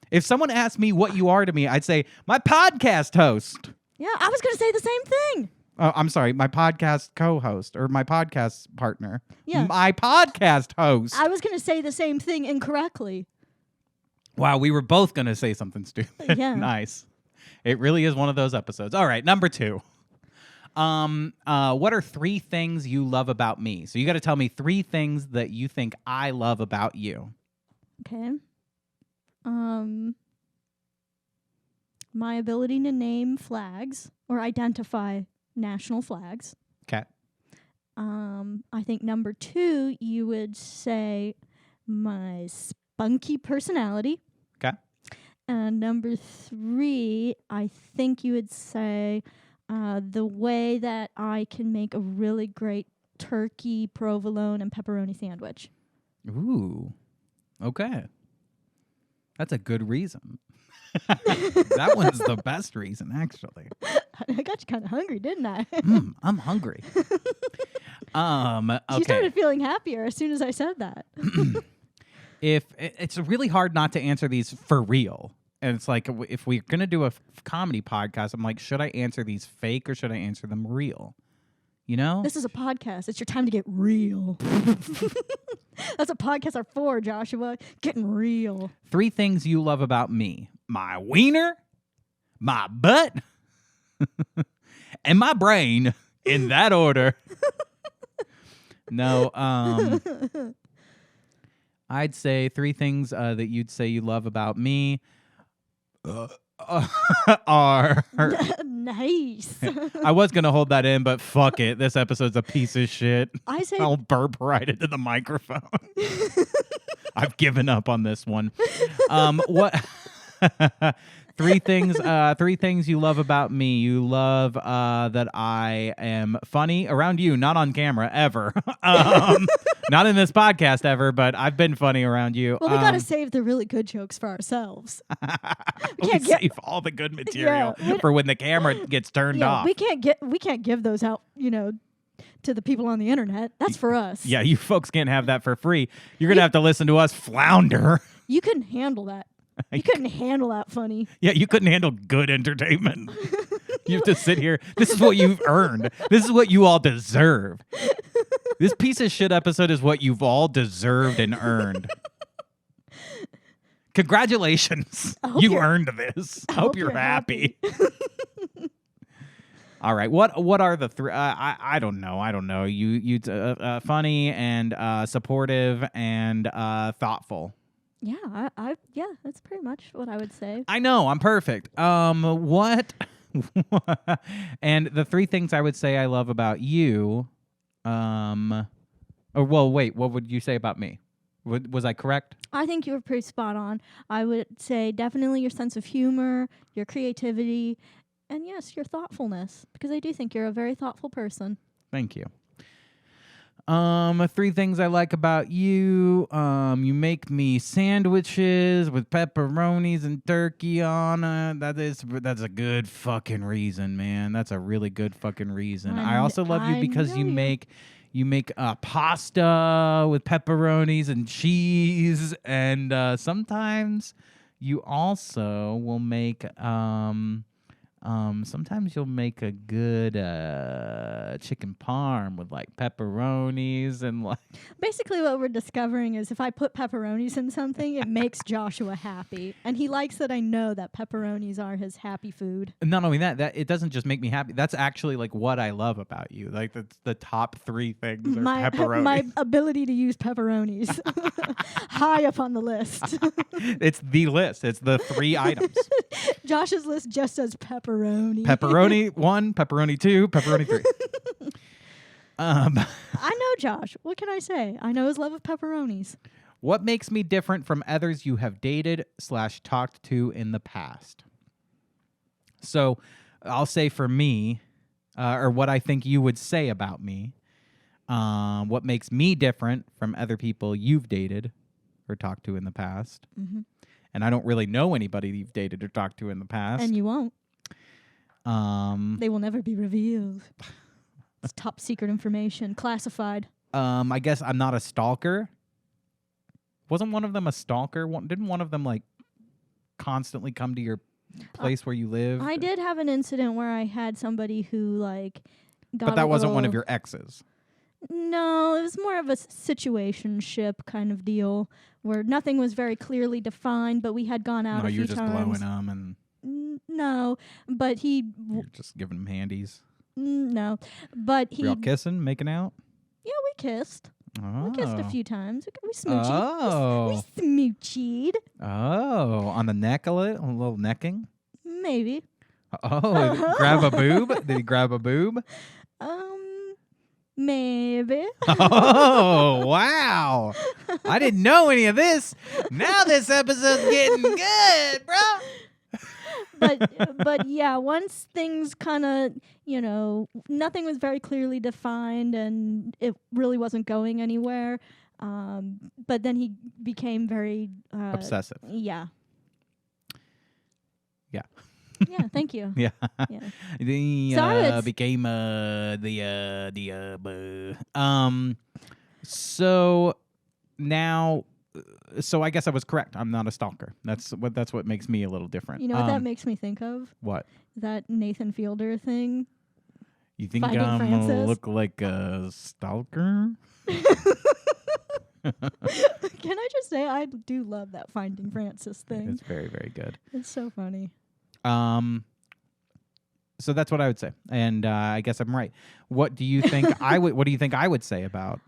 [SPEAKER 1] If someone asked me what you are to me, I'd say my podcast host.
[SPEAKER 2] Yeah, I was going to say the same thing.
[SPEAKER 1] I'm sorry, my podcast co-host or my podcast partner.
[SPEAKER 2] Yeah.
[SPEAKER 1] My podcast host.
[SPEAKER 2] I was going to say the same thing incorrectly.
[SPEAKER 1] Wow, we were both going to say something stupid.
[SPEAKER 2] Yeah.
[SPEAKER 1] Nice. It really is one of those episodes. All right, number 2. What are 3 things you love about me? So you got to tell me 3 things that you think I love about you.
[SPEAKER 2] Okay. My ability to name flags or identify national flags.
[SPEAKER 1] Okay.
[SPEAKER 2] I think number 2, you would say my spunky personality.
[SPEAKER 1] Okay.
[SPEAKER 2] And number 3, I think you would say the way that I can make a really great turkey, provolone, and pepperoni sandwich.
[SPEAKER 1] Ooh. Okay. That's a good reason. That one's the best reason, actually.
[SPEAKER 2] I got you kind of hungry, didn't I?
[SPEAKER 1] I'm hungry. Okay.
[SPEAKER 2] You started feeling happier as soon as I said that.
[SPEAKER 1] If it's really hard not to answer these for real, and it's like if we're gonna do a comedy podcast, I'm like, should I answer these fake or should I answer them real? You know,
[SPEAKER 2] This is a podcast. It's your time to get real. That's what podcasts are for, Joshua. Getting real.
[SPEAKER 1] 3 things you love about me: my wiener, my butt, and my brain. In that order. No, I'd say 3 things that you'd say you love about me are.
[SPEAKER 2] Nice.
[SPEAKER 1] I was gonna hold that in, but fuck it. This episode's a piece of shit.
[SPEAKER 2] I say
[SPEAKER 1] I'll burp right into the microphone. I've given up on this one. What? 3 things. 3 things you love about me. You love that I am funny around you, not on camera ever. Not in this podcast ever, but I've been funny around you.
[SPEAKER 2] well, we gotta save the really good jokes for ourselves.
[SPEAKER 1] We
[SPEAKER 2] can't get-
[SPEAKER 1] save all the good material
[SPEAKER 2] Yeah,
[SPEAKER 1] for when the camera gets turned
[SPEAKER 2] Yeah,
[SPEAKER 1] off.
[SPEAKER 2] we can't give those out, to the people on the internet. That's for us.
[SPEAKER 1] Yeah, you folks can't have that for free. You're gonna have to listen to us flounder.
[SPEAKER 2] You couldn't handle that. You couldn't handle that funny.
[SPEAKER 1] Yeah, you couldn't handle good entertainment. You have to sit here. This is what you've earned. This is what you all deserve. This piece of shit episode is what you've all deserved and earned. Congratulations. You earned this. I hope you're happy. All right. What are the 3? I don't know. I don't know. You funny and supportive and thoughtful.
[SPEAKER 2] Yeah, yeah, that's pretty much what I would say.
[SPEAKER 1] I know, I'm perfect. What? And the 3 things I would say I love about you, wait, what would you say about me? Was I correct?
[SPEAKER 2] I think you were pretty spot on. I would say definitely your sense of humor, your creativity, and yes, your thoughtfulness, because I do think you're a very thoughtful person.
[SPEAKER 1] Thank you. 3 things I like about you. You make me sandwiches with pepperonis and turkey on it. That's a good fucking reason, man. That's a really good fucking reason. I also love you because you make pasta with pepperonis and cheese, and sometimes you also will make sometimes you'll make a good chicken parm with like pepperonis and like.
[SPEAKER 2] Basically, what we're discovering is if I put pepperonis in something, it makes Joshua happy. And he likes that I know that pepperonis are his happy food.
[SPEAKER 1] Not only that it doesn't just make me happy. That's actually like what I love about you. Like that's the top 3 things are pepperonis.
[SPEAKER 2] My ability to use pepperonis. High up on the list.
[SPEAKER 1] It's the list. It's the 3 items.
[SPEAKER 2] Josh's list just says pepperoni.
[SPEAKER 1] Pepperoni 1, pepperoni 2, pepperoni 3.
[SPEAKER 2] I know Josh. What can I say? I know his love of pepperonis.
[SPEAKER 1] What makes me different from others you have dated/talked to in the past? So I'll say for me, or what I think you would say about me, what makes me different from other people you've dated or talked to in the past.
[SPEAKER 2] Mm-hmm.
[SPEAKER 1] And I don't really know anybody you've dated or talked to in the past.
[SPEAKER 2] And you won't. They will never be revealed. It's top secret information, classified.
[SPEAKER 1] I guess I'm not a stalker. Wasn't one of them a stalker? Didn't one of them like constantly come to your place where you live?
[SPEAKER 2] I did have an incident where I had somebody who like got.
[SPEAKER 1] But that wasn't one of your exes.
[SPEAKER 2] No, it was more of a situationship kind of deal where nothing was very clearly defined, but we had gone out a few
[SPEAKER 1] you're just
[SPEAKER 2] times.
[SPEAKER 1] blowing them and
[SPEAKER 2] No, but
[SPEAKER 1] you're just giving them handies.
[SPEAKER 2] No, but he.
[SPEAKER 1] Were y'all kissing, making out?
[SPEAKER 2] Yeah, we kissed.
[SPEAKER 1] Oh.
[SPEAKER 2] We kissed a few times. We smooched.
[SPEAKER 1] Oh.
[SPEAKER 2] We smoochied.
[SPEAKER 1] Oh, on the neck a little necking?
[SPEAKER 2] Maybe.
[SPEAKER 1] Oh, grab a boob? Did he grab a boob?
[SPEAKER 2] Maybe.
[SPEAKER 1] Oh, wow. I didn't know any of this. Now this episode's getting good, bro.
[SPEAKER 2] But yeah, once things kind of, nothing was very clearly defined and it really wasn't going anywhere. But then he became very
[SPEAKER 1] obsessive.
[SPEAKER 2] Yeah.
[SPEAKER 1] Yeah.
[SPEAKER 2] Yeah, thank you.
[SPEAKER 1] Yeah.
[SPEAKER 2] Yeah.
[SPEAKER 1] Became so now so I guess I was correct. I'm not a stalker. That's what makes me a little different.
[SPEAKER 2] You know what that makes me think of?
[SPEAKER 1] What?
[SPEAKER 2] That Nathan Fielder thing.
[SPEAKER 1] You think
[SPEAKER 2] Finding
[SPEAKER 1] I'm
[SPEAKER 2] Francis?
[SPEAKER 1] gonna look like a stalker?
[SPEAKER 2] Can I just say I do love that Finding Francis thing.
[SPEAKER 1] It's very, very good.
[SPEAKER 2] It's so funny.
[SPEAKER 1] So that's what I would say, and I guess I'm right. What do you think What do you think I would say about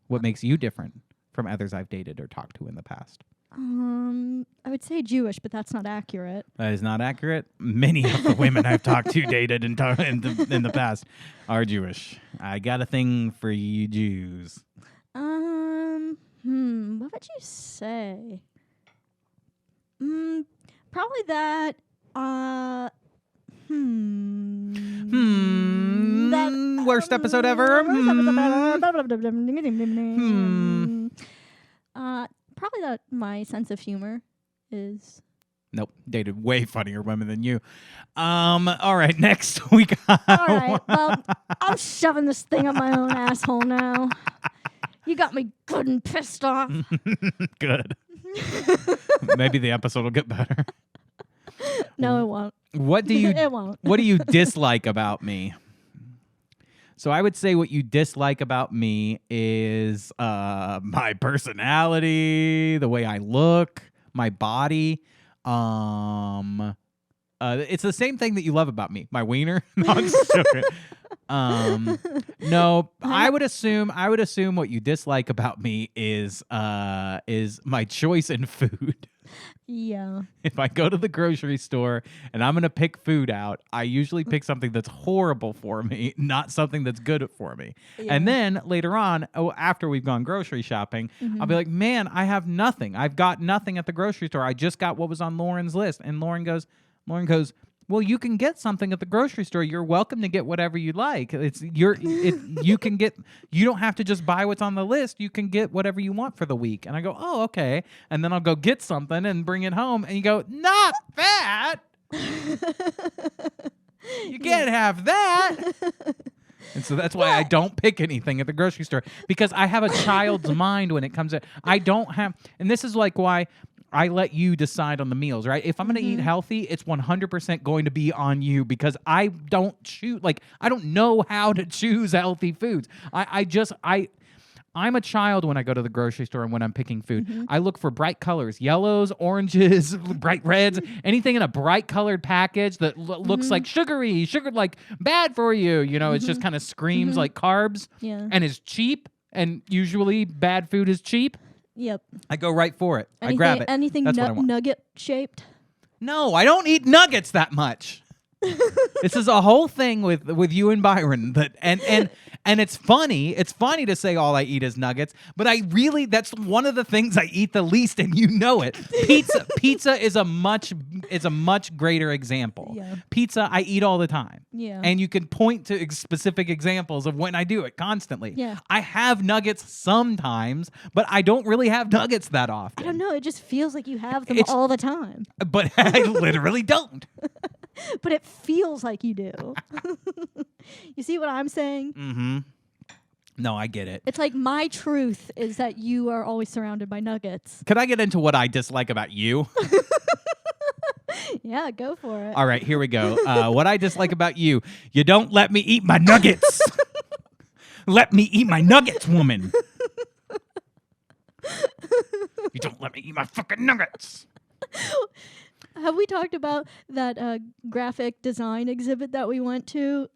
[SPEAKER 1] what makes you different from others I've dated or talked to in the past?
[SPEAKER 2] I would say Jewish, but that's not accurate.
[SPEAKER 1] That is not accurate. Many of the women I've talked to, dated, and in the past are Jewish. I got a thing for you Jews.
[SPEAKER 2] What would you say? Probably that.
[SPEAKER 1] Worst episode ever.
[SPEAKER 2] Probably that my sense of humor is.
[SPEAKER 1] Nope, dated way funnier women than you. All right, next we got.
[SPEAKER 2] All right, well, I'm shoving this thing up my own asshole now. You got me good and pissed off.
[SPEAKER 1] Good. Maybe the episode will get better.
[SPEAKER 2] No, it won't.
[SPEAKER 1] What do you?
[SPEAKER 2] It won't.
[SPEAKER 1] What do you dislike about me? So I would say what you dislike about me is my personality, the way I look, my body. It's the same thing that you love about me, my wiener. No, I'm just joking. No, I would assume what you dislike about me is my choice in food.
[SPEAKER 2] Yeah.
[SPEAKER 1] If I go to the grocery store and I'm going to pick food out, I usually pick something that's horrible for me, not something that's good for me. And
[SPEAKER 2] Yeah.
[SPEAKER 1] then later on, after we've gone grocery shopping, I'll be
[SPEAKER 2] Mhm.
[SPEAKER 1] like, man, I have nothing. I've got nothing at the grocery store. I just got what was on Lauren's list. And Lauren goes, well, you can get something at the grocery store. You're welcome to get whatever you like. You can get, you don't have to just buy what's on the list. You can get whatever you want for the week. And I go, oh, okay. And then I'll go get something and bring it home. And you go, not that. You can't have that. And so that's why I don't pick anything at the grocery store, because I have a child's mind when it comes to, I don't have, and this is like why I let you decide on the meals, right? If I'm going to eat healthy, it's 100% going to be on you, because I don't choose, like, I don't know how to choose healthy foods. I'm a child when I go to the grocery store and when I'm picking food. I look for bright colors, yellows, oranges, bright reds, anything in a bright colored package that looks like sugar, like bad for you. You know, it just kind of screams like carbs
[SPEAKER 2] Yeah.
[SPEAKER 1] and is cheap. And usually bad food is cheap.
[SPEAKER 2] Yep.
[SPEAKER 1] I go right for it.
[SPEAKER 2] Anything,
[SPEAKER 1] I grab it.
[SPEAKER 2] Anything
[SPEAKER 1] That's what I want.
[SPEAKER 2] nugget shaped?
[SPEAKER 1] No, I don't eat nuggets that much. This is a whole thing with you and Byron, that and it's funny. It's funny to say all I eat is nuggets, but that's one of the things I eat the least, and you know it. Pizza is a much greater example.
[SPEAKER 2] Yeah.
[SPEAKER 1] Pizza I eat all the time.
[SPEAKER 2] Yeah.
[SPEAKER 1] And you can point to specific examples of when I do it constantly.
[SPEAKER 2] Yeah.
[SPEAKER 1] I have nuggets sometimes, but I don't really have nuggets that often.
[SPEAKER 2] I don't know. It just feels like you have them
[SPEAKER 1] It's-
[SPEAKER 2] all the time.
[SPEAKER 1] But I literally don't.
[SPEAKER 2] But it feels like you do. You see what I'm saying?
[SPEAKER 1] Mm-hmm. No, I get it.
[SPEAKER 2] It's like my truth is that you are always surrounded by nuggets.
[SPEAKER 1] Could I get into what I dislike about you?
[SPEAKER 2] Yeah, go for it.
[SPEAKER 1] All right, here we go. What I dislike about you: you don't let me eat my nuggets. Let me eat my nuggets, woman. You don't let me eat my fucking nuggets.
[SPEAKER 2] Have we talked about that graphic design exhibit that we went to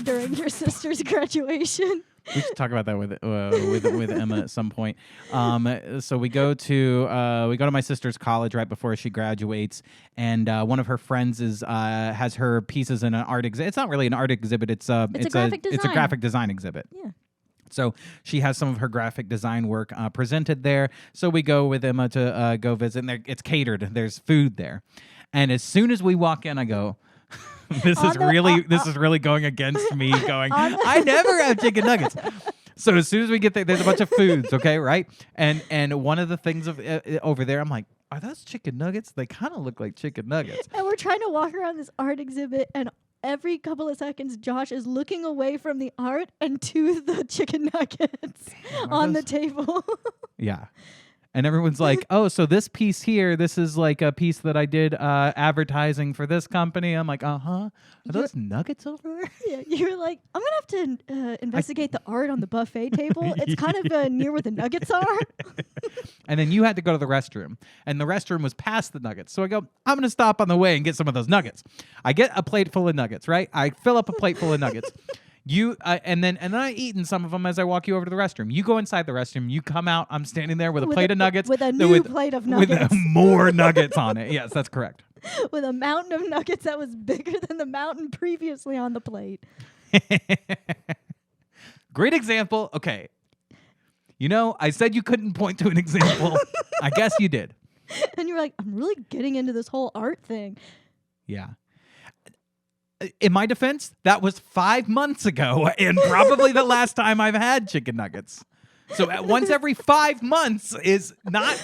[SPEAKER 2] during your sister's graduation?
[SPEAKER 1] We should talk about that with Emma at some point. So we go to my sister's college right before she graduates, and one of her friends has her pieces in an art exhibit. It's not really an art exhibit. It's a graphic design exhibit.
[SPEAKER 2] Yeah.
[SPEAKER 1] So she has some of her graphic design work presented there. So we go with Emma to go visit. And it's catered. There's food there, and as soon as we walk in, I go, this is really going against me. Going, I never have chicken nuggets. So as soon as we get there, there's a bunch of foods. Okay, right? And one of the things over there, I'm like, are those chicken nuggets? They kind of look like chicken nuggets.
[SPEAKER 2] And we're trying to walk around this art exhibit, and every couple of seconds, Josh is looking away from the art and to the chicken nuggets on the table.
[SPEAKER 1] Yeah. And everyone's like, oh, so this piece here, this is like a piece that I did advertising for this company. I'm like, uh-huh. Are those nuggets over there?
[SPEAKER 2] Yeah, you're like, I'm going to have to investigate the art on the buffet table. It's kind of near where the nuggets are.
[SPEAKER 1] And then you had to go to the restroom. And the restroom was past the nuggets. So I go, I'm going to stop on the way and get some of those nuggets. I get a plate full of nuggets, right? I fill up a plate full of nuggets. You and then I eaten some of them as I walk you over to the restroom. You go inside the restroom. You come out. I'm standing there with a plate of nuggets.
[SPEAKER 2] With a new plate of nuggets.
[SPEAKER 1] With more nuggets on it. Yes, that's correct.
[SPEAKER 2] With a mountain of nuggets that was bigger than the mountain previously on the plate.
[SPEAKER 1] Great example. Okay. You know, I said you couldn't point to an example. I guess you did.
[SPEAKER 2] And you were like, I'm really getting into this whole art thing.
[SPEAKER 1] Yeah. In my defense, that was 5 months ago and probably the last time I've had chicken nuggets. So once every 5 months is not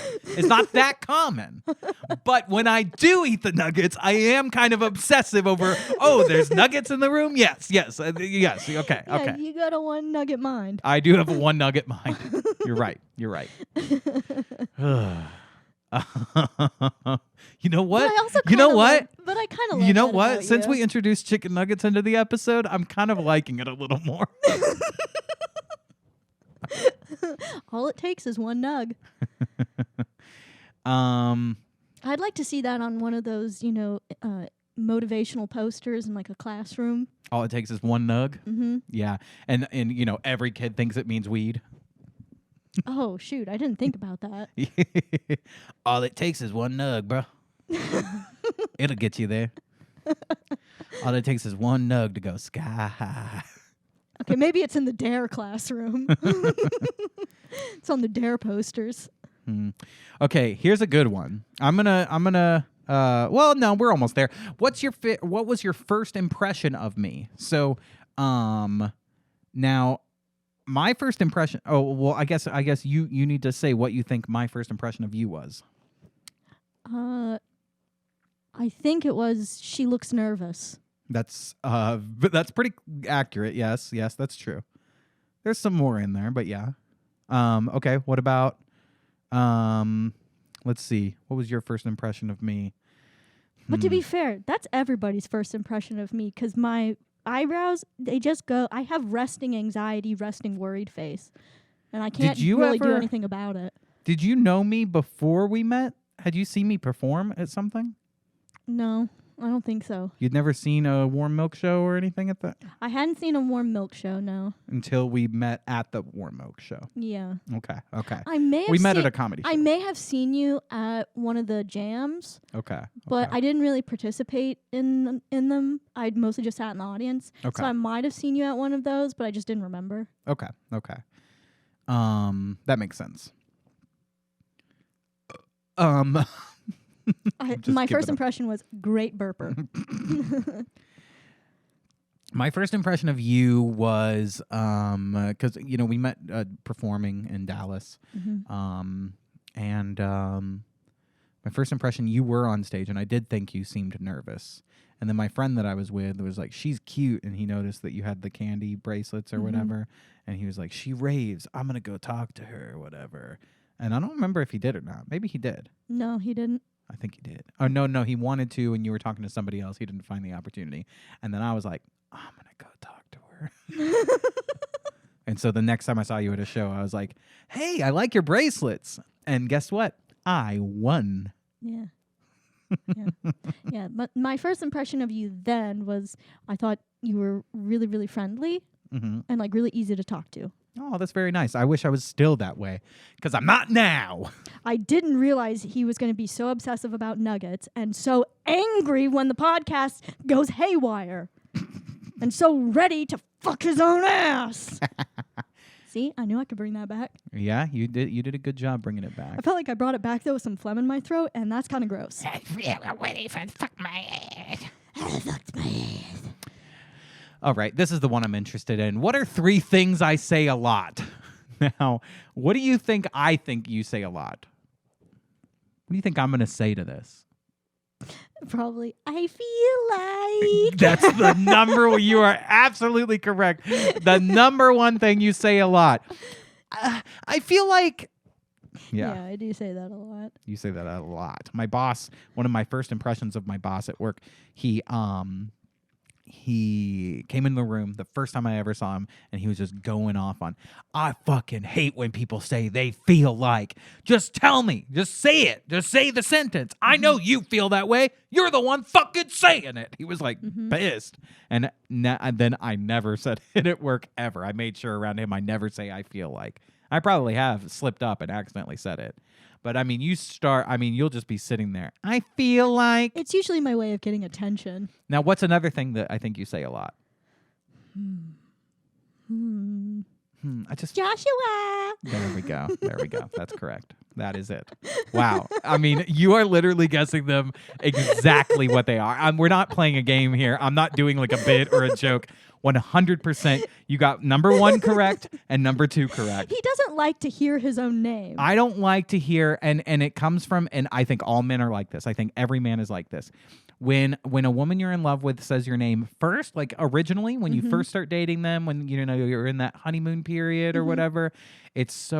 [SPEAKER 1] that common. But when I do eat the nuggets, I am kind of obsessive over, oh, there's nuggets in the room? Yes. Okay.
[SPEAKER 2] Yeah, you got a one nugget mind.
[SPEAKER 1] I do have a one nugget mind. You're right. You know what?
[SPEAKER 2] But I also
[SPEAKER 1] you know
[SPEAKER 2] kinda
[SPEAKER 1] what?
[SPEAKER 2] love- but I kind of love
[SPEAKER 1] You know
[SPEAKER 2] that
[SPEAKER 1] what?
[SPEAKER 2] about
[SPEAKER 1] Since
[SPEAKER 2] you.
[SPEAKER 1] we introduced chicken nuggets into the episode, I'm kind of liking it a little more.
[SPEAKER 2] All it takes is one nug.
[SPEAKER 1] Um,
[SPEAKER 2] I'd like to see that on one of those, motivational posters in like a classroom.
[SPEAKER 1] all it takes is one nug.
[SPEAKER 2] Mm-hmm.
[SPEAKER 1] Yeah, and every kid thinks it means weed.
[SPEAKER 2] Oh, shoot. I didn't think about that.
[SPEAKER 1] All it takes is one nug, bro. It'll get you there. All it takes is one nug to go sky high.
[SPEAKER 2] Okay, maybe it's in the Dare classroom. It's on the Dare posters.
[SPEAKER 1] Okay, here's a good one. I'm gonna well, no, we're almost there. What was your first impression of me? So, now my first impression, oh, well, I guess you need to say what you think my first impression of you was.
[SPEAKER 2] I think it was she looks nervous.
[SPEAKER 1] That's pretty accurate. Yes, that's true. There's some more in there, but yeah. Okay, what about let's see. What was your first impression of me?
[SPEAKER 2] But to be fair, that's everybody's first impression of me because my eyebrows, they just go, I have resting anxiety, resting worried face. And I can't really do anything about it.
[SPEAKER 1] Did you know me before we met? Had you seen me perform at something?
[SPEAKER 2] No, I don't think so.
[SPEAKER 1] You'd never seen a warm milk show or anything at that?
[SPEAKER 2] I hadn't seen a warm milk show, no.
[SPEAKER 1] Until we met at the warm milk show.
[SPEAKER 2] Yeah.
[SPEAKER 1] Okay.
[SPEAKER 2] We
[SPEAKER 1] met at a comedy show.
[SPEAKER 2] I may have seen you at one of the jams.
[SPEAKER 1] Okay.
[SPEAKER 2] But I didn't really participate in them. I'd mostly just sat in the audience.
[SPEAKER 1] Okay.
[SPEAKER 2] So I might have seen you at one of those, but I just didn't remember.
[SPEAKER 1] Okay. That makes sense.
[SPEAKER 2] My first impression was great burper.
[SPEAKER 1] My first impression of you was because we met performing in Dallas, and my first impression, you were on stage, and I did think you seemed nervous. And then my friend that I was with was like, "She's cute," and he noticed that you had the candy bracelets or whatever, and he was like, "She raves. I'm gonna go talk to her, or whatever." And I don't remember if he did or not. Maybe he did.
[SPEAKER 2] No, he didn't.
[SPEAKER 1] I think he did. Oh, no, he wanted to, and you were talking to somebody else. He didn't find the opportunity. And then I was like, I'm going to go talk to her. And so the next time I saw you at a show, I was like, hey, I like your bracelets. And guess what? I won.
[SPEAKER 2] Yeah. Yeah. But my first impression of you then was I thought you were really, really friendly and like really easy to talk to.
[SPEAKER 1] Oh, that's very nice. I wish I was still that way because I'm not now.
[SPEAKER 2] I didn't realize he was going to be so obsessive about nuggets and so angry when the podcast goes haywire and so ready to fuck his own ass. See, I knew I could bring that back.
[SPEAKER 1] Yeah, you did. You did a good job bringing it back.
[SPEAKER 2] I felt like I brought it back though with some phlegm in my throat, and that's kind of gross.
[SPEAKER 1] I'm ready for fuck my ass. I fucked my ass. All right, this is the one I'm interested in. What are 3 things I say a lot? Now, what do you think I think you say a lot? What do you think I'm going to say to this?
[SPEAKER 2] Probably, I feel like.
[SPEAKER 1] That's the number one. You are absolutely correct. The number one thing you say a lot. I feel like.
[SPEAKER 2] Yeah, I do say that a lot.
[SPEAKER 1] You say that a lot. My boss, one of my first impressions of my boss at work, he came in the room the first time I ever saw him, and he was just going off on, I fucking hate when people say they feel like. Just tell me. Just say it. Just say the sentence. I know you feel that way. You're the one fucking saying it. He was like pissed. And then I never said it at work ever. I made sure around him I never say I feel like. I probably have slipped up and accidentally said it. But, you'll just be sitting there. I feel like.
[SPEAKER 2] It's usually my way of getting attention.
[SPEAKER 1] Now, what's another thing that I think you say a lot?
[SPEAKER 2] Joshua.
[SPEAKER 1] There we go. That's correct. That is it. Wow. You are literally guessing them exactly what they are. We're not playing a game here. I'm not doing like a bit or a joke. 100%. You got number 1 correct and number 2 correct.
[SPEAKER 2] He doesn't like to hear his own name.
[SPEAKER 1] I don't like to hear, and it comes from, and I think all men are like this. I think every man is like this. When a woman you're in love with says your name first, like originally when you first start dating them, when you're in that honeymoon period or whatever, it's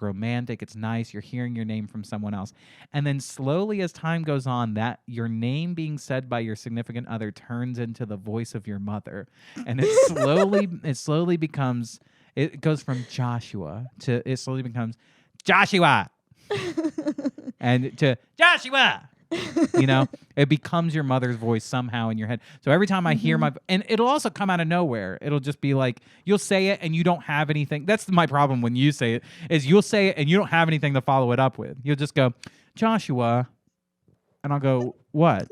[SPEAKER 1] romantic, it's nice, you're hearing your name from someone else. And then slowly as time goes on, that your name being said by your significant other turns into the voice of your mother. And it slowly becomes, it goes from Joshua to, it slowly becomes Joshua. And to Joshua. You know, it becomes your mother's voice somehow in your head. So every time I hear and it'll also come out of nowhere. It'll just be like, you'll say it and you don't have anything. That's my problem when you say it, is you'll say it and you don't have anything to follow it up with. You'll just go, Joshua. And I'll go, what?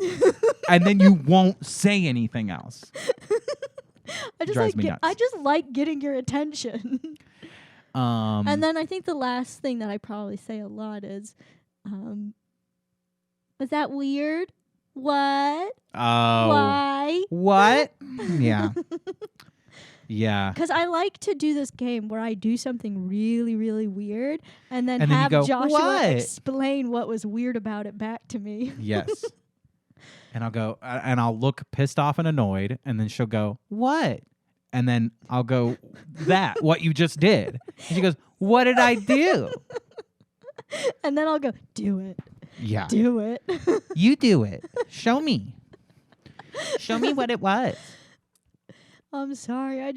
[SPEAKER 1] And then you won't say anything else. Drives me nuts.
[SPEAKER 2] I just like getting your attention. And then I think the last thing that I probably say a lot is, was that weird? What?
[SPEAKER 1] Oh.
[SPEAKER 2] Why?
[SPEAKER 1] What? Yeah. Yeah.
[SPEAKER 2] Because I like to do this game where I do something really, really weird and then
[SPEAKER 1] And then you
[SPEAKER 2] have
[SPEAKER 1] go,
[SPEAKER 2] Joshua
[SPEAKER 1] "What?"
[SPEAKER 2] explain what was weird about it back to me.
[SPEAKER 1] Yes. And I'll go, and I'll look pissed off and annoyed, and then she'll go, what? And then I'll go, that, what you just did. And she goes, what did I do?
[SPEAKER 2] And then I'll go, do it.
[SPEAKER 1] Yeah.
[SPEAKER 2] Do it.
[SPEAKER 1] You do it. Show me. Show me what it was.
[SPEAKER 2] I'm sorry. I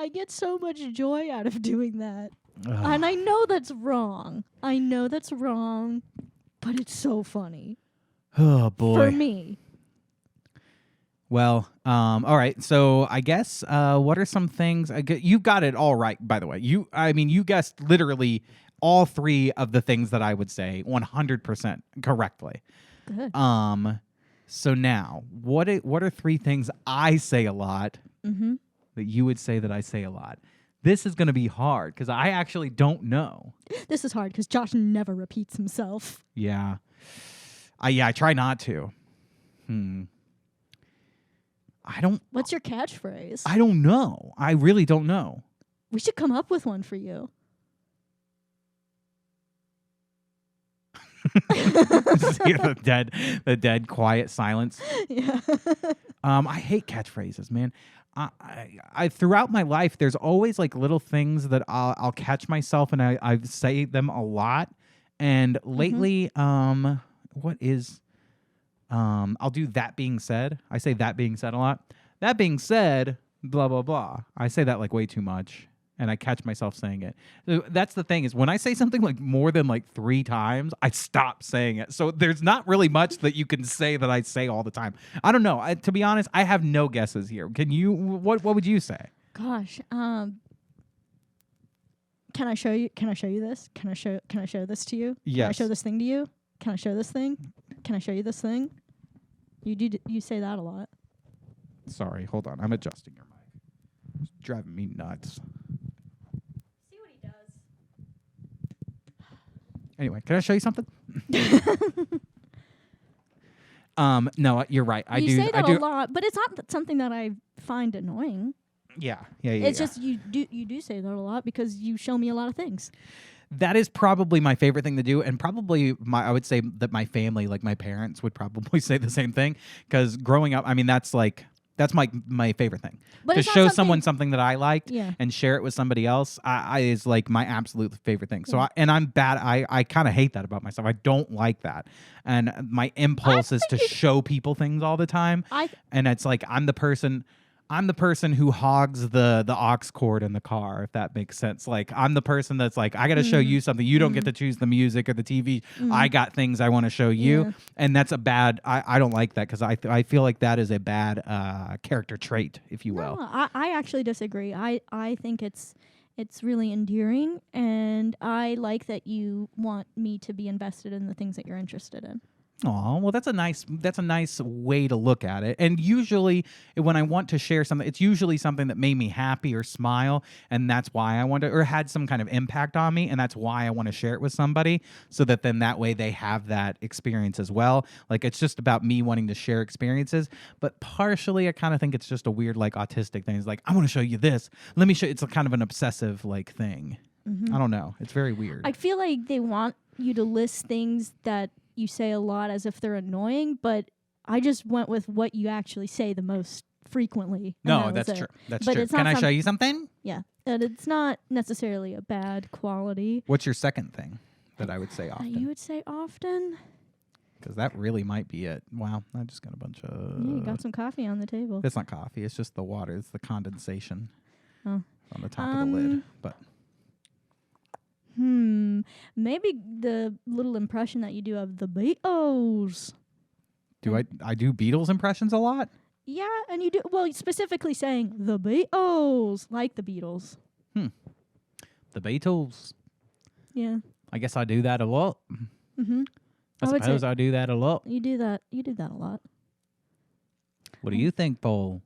[SPEAKER 2] get so much joy out of doing that.
[SPEAKER 1] Ugh.
[SPEAKER 2] And I know that's wrong. I know that's wrong, but it's so funny.
[SPEAKER 1] Oh, boy.
[SPEAKER 2] For me.
[SPEAKER 1] Well, all right. So I guess what are some things? You got it all right, by the way. You guessed literally all three of the things that I would say 100% correctly.
[SPEAKER 2] Good.
[SPEAKER 1] So now, what are three things I say a lot that you would say that I say a lot? This is going to be hard because I actually don't know.
[SPEAKER 2] This is hard because Josh never repeats himself.
[SPEAKER 1] Yeah. I try not to.
[SPEAKER 2] What's your catchphrase?
[SPEAKER 1] I don't know. I really don't know.
[SPEAKER 2] We should come up with one for you.
[SPEAKER 1] Just hear the dead quiet silence.
[SPEAKER 2] Yeah.
[SPEAKER 1] I hate catchphrases, man. I throughout my life, there's always like little things that I'll catch myself and I say them a lot. And lately, what is I'll do that being said. I say that being said a lot. That being said, blah blah blah. I say that like way too much. And I catch myself saying it. So that's the thing is when I say something like more than like 3 times, I stop saying it. So there's not really much that you can say that I say all the time. I don't know. To be honest, I have no guesses here. Can you? What would you say?
[SPEAKER 2] Gosh. Can I show you? Can I show you this? Can I show this to you?
[SPEAKER 1] Yes.
[SPEAKER 2] Can I show this thing to you? Can I show this thing? Can I show you this thing? You say that a lot.
[SPEAKER 1] Sorry, hold on. I'm adjusting your mic. It's driving me nuts.
[SPEAKER 2] See what he does.
[SPEAKER 1] Anyway, can I show you something? No, you're right. I
[SPEAKER 2] you
[SPEAKER 1] do.
[SPEAKER 2] say that
[SPEAKER 1] I do.
[SPEAKER 2] a lot, but it's not something that I find annoying.
[SPEAKER 1] Yeah.
[SPEAKER 2] It's just you do say that a lot because you show me a lot of things.
[SPEAKER 1] That is probably my favorite thing to do, and probably I would say that my family, like my parents, would probably say the same thing. Because growing up, I mean, that's my favorite thing.
[SPEAKER 2] But
[SPEAKER 1] To
[SPEAKER 2] it's not
[SPEAKER 1] show someone something that I liked
[SPEAKER 2] Yeah.
[SPEAKER 1] and share it with somebody else, is like my absolute favorite thing. So, I'm bad. I kind of hate that about myself. I don't like that, and my impulse is to show people things all the time. And it's like I'm the person who hogs the aux cord in the car, if that makes sense. Like I'm the person that's like, I got to show you something. You don't get to choose the music or the TV. I got things I want to show you.
[SPEAKER 2] Yeah.
[SPEAKER 1] And that's a bad, I don't like that because I feel like that is a bad character trait, if you will.
[SPEAKER 2] No, I actually disagree. I think it's really endearing, and I like that you want me to be invested in the things that you're interested in.
[SPEAKER 1] Oh, well, that's a nice way to look at it. And usually when I want to share something, it's usually something that made me happy or smile. And that's why I want to, or had some kind of impact on me. And that's why I want to share it with somebody so that then that way they have that experience as well. Like it's just about me wanting to share experiences. But partially, I kind of think it's just a weird, like autistic thing. It's like, I want to show you this. Let me show you. It's a kind of an obsessive like thing. I don't know. It's very weird.
[SPEAKER 2] I feel like they want you to list things that you say a lot as if they're annoying, but I just went with what you actually say the most frequently.
[SPEAKER 1] No, that's true. That's
[SPEAKER 2] But
[SPEAKER 1] true.
[SPEAKER 2] it's not
[SPEAKER 1] Can I show you something?
[SPEAKER 2] Yeah, and it's not necessarily a bad quality.
[SPEAKER 1] What's your second thing that I would say
[SPEAKER 2] You
[SPEAKER 1] often?
[SPEAKER 2] would say often?
[SPEAKER 1] Because that really might be it. Wow, I just got a bunch of...
[SPEAKER 2] Yeah, you got some coffee on the table.
[SPEAKER 1] It's not coffee. It's just the water. It's the condensation on the top of the lid. But
[SPEAKER 2] Maybe the little impression that you do of the Beatles.
[SPEAKER 1] Do I do Beatles impressions a lot?
[SPEAKER 2] Yeah, and you do well. Specifically saying the Beatles, like the Beatles.
[SPEAKER 1] The Beatles.
[SPEAKER 2] Yeah.
[SPEAKER 1] I guess I do that a lot.
[SPEAKER 2] Mm-hmm.
[SPEAKER 1] I
[SPEAKER 2] would say
[SPEAKER 1] suppose I do that a lot.
[SPEAKER 2] you do that. You do that a lot.
[SPEAKER 1] What do you think, Paul?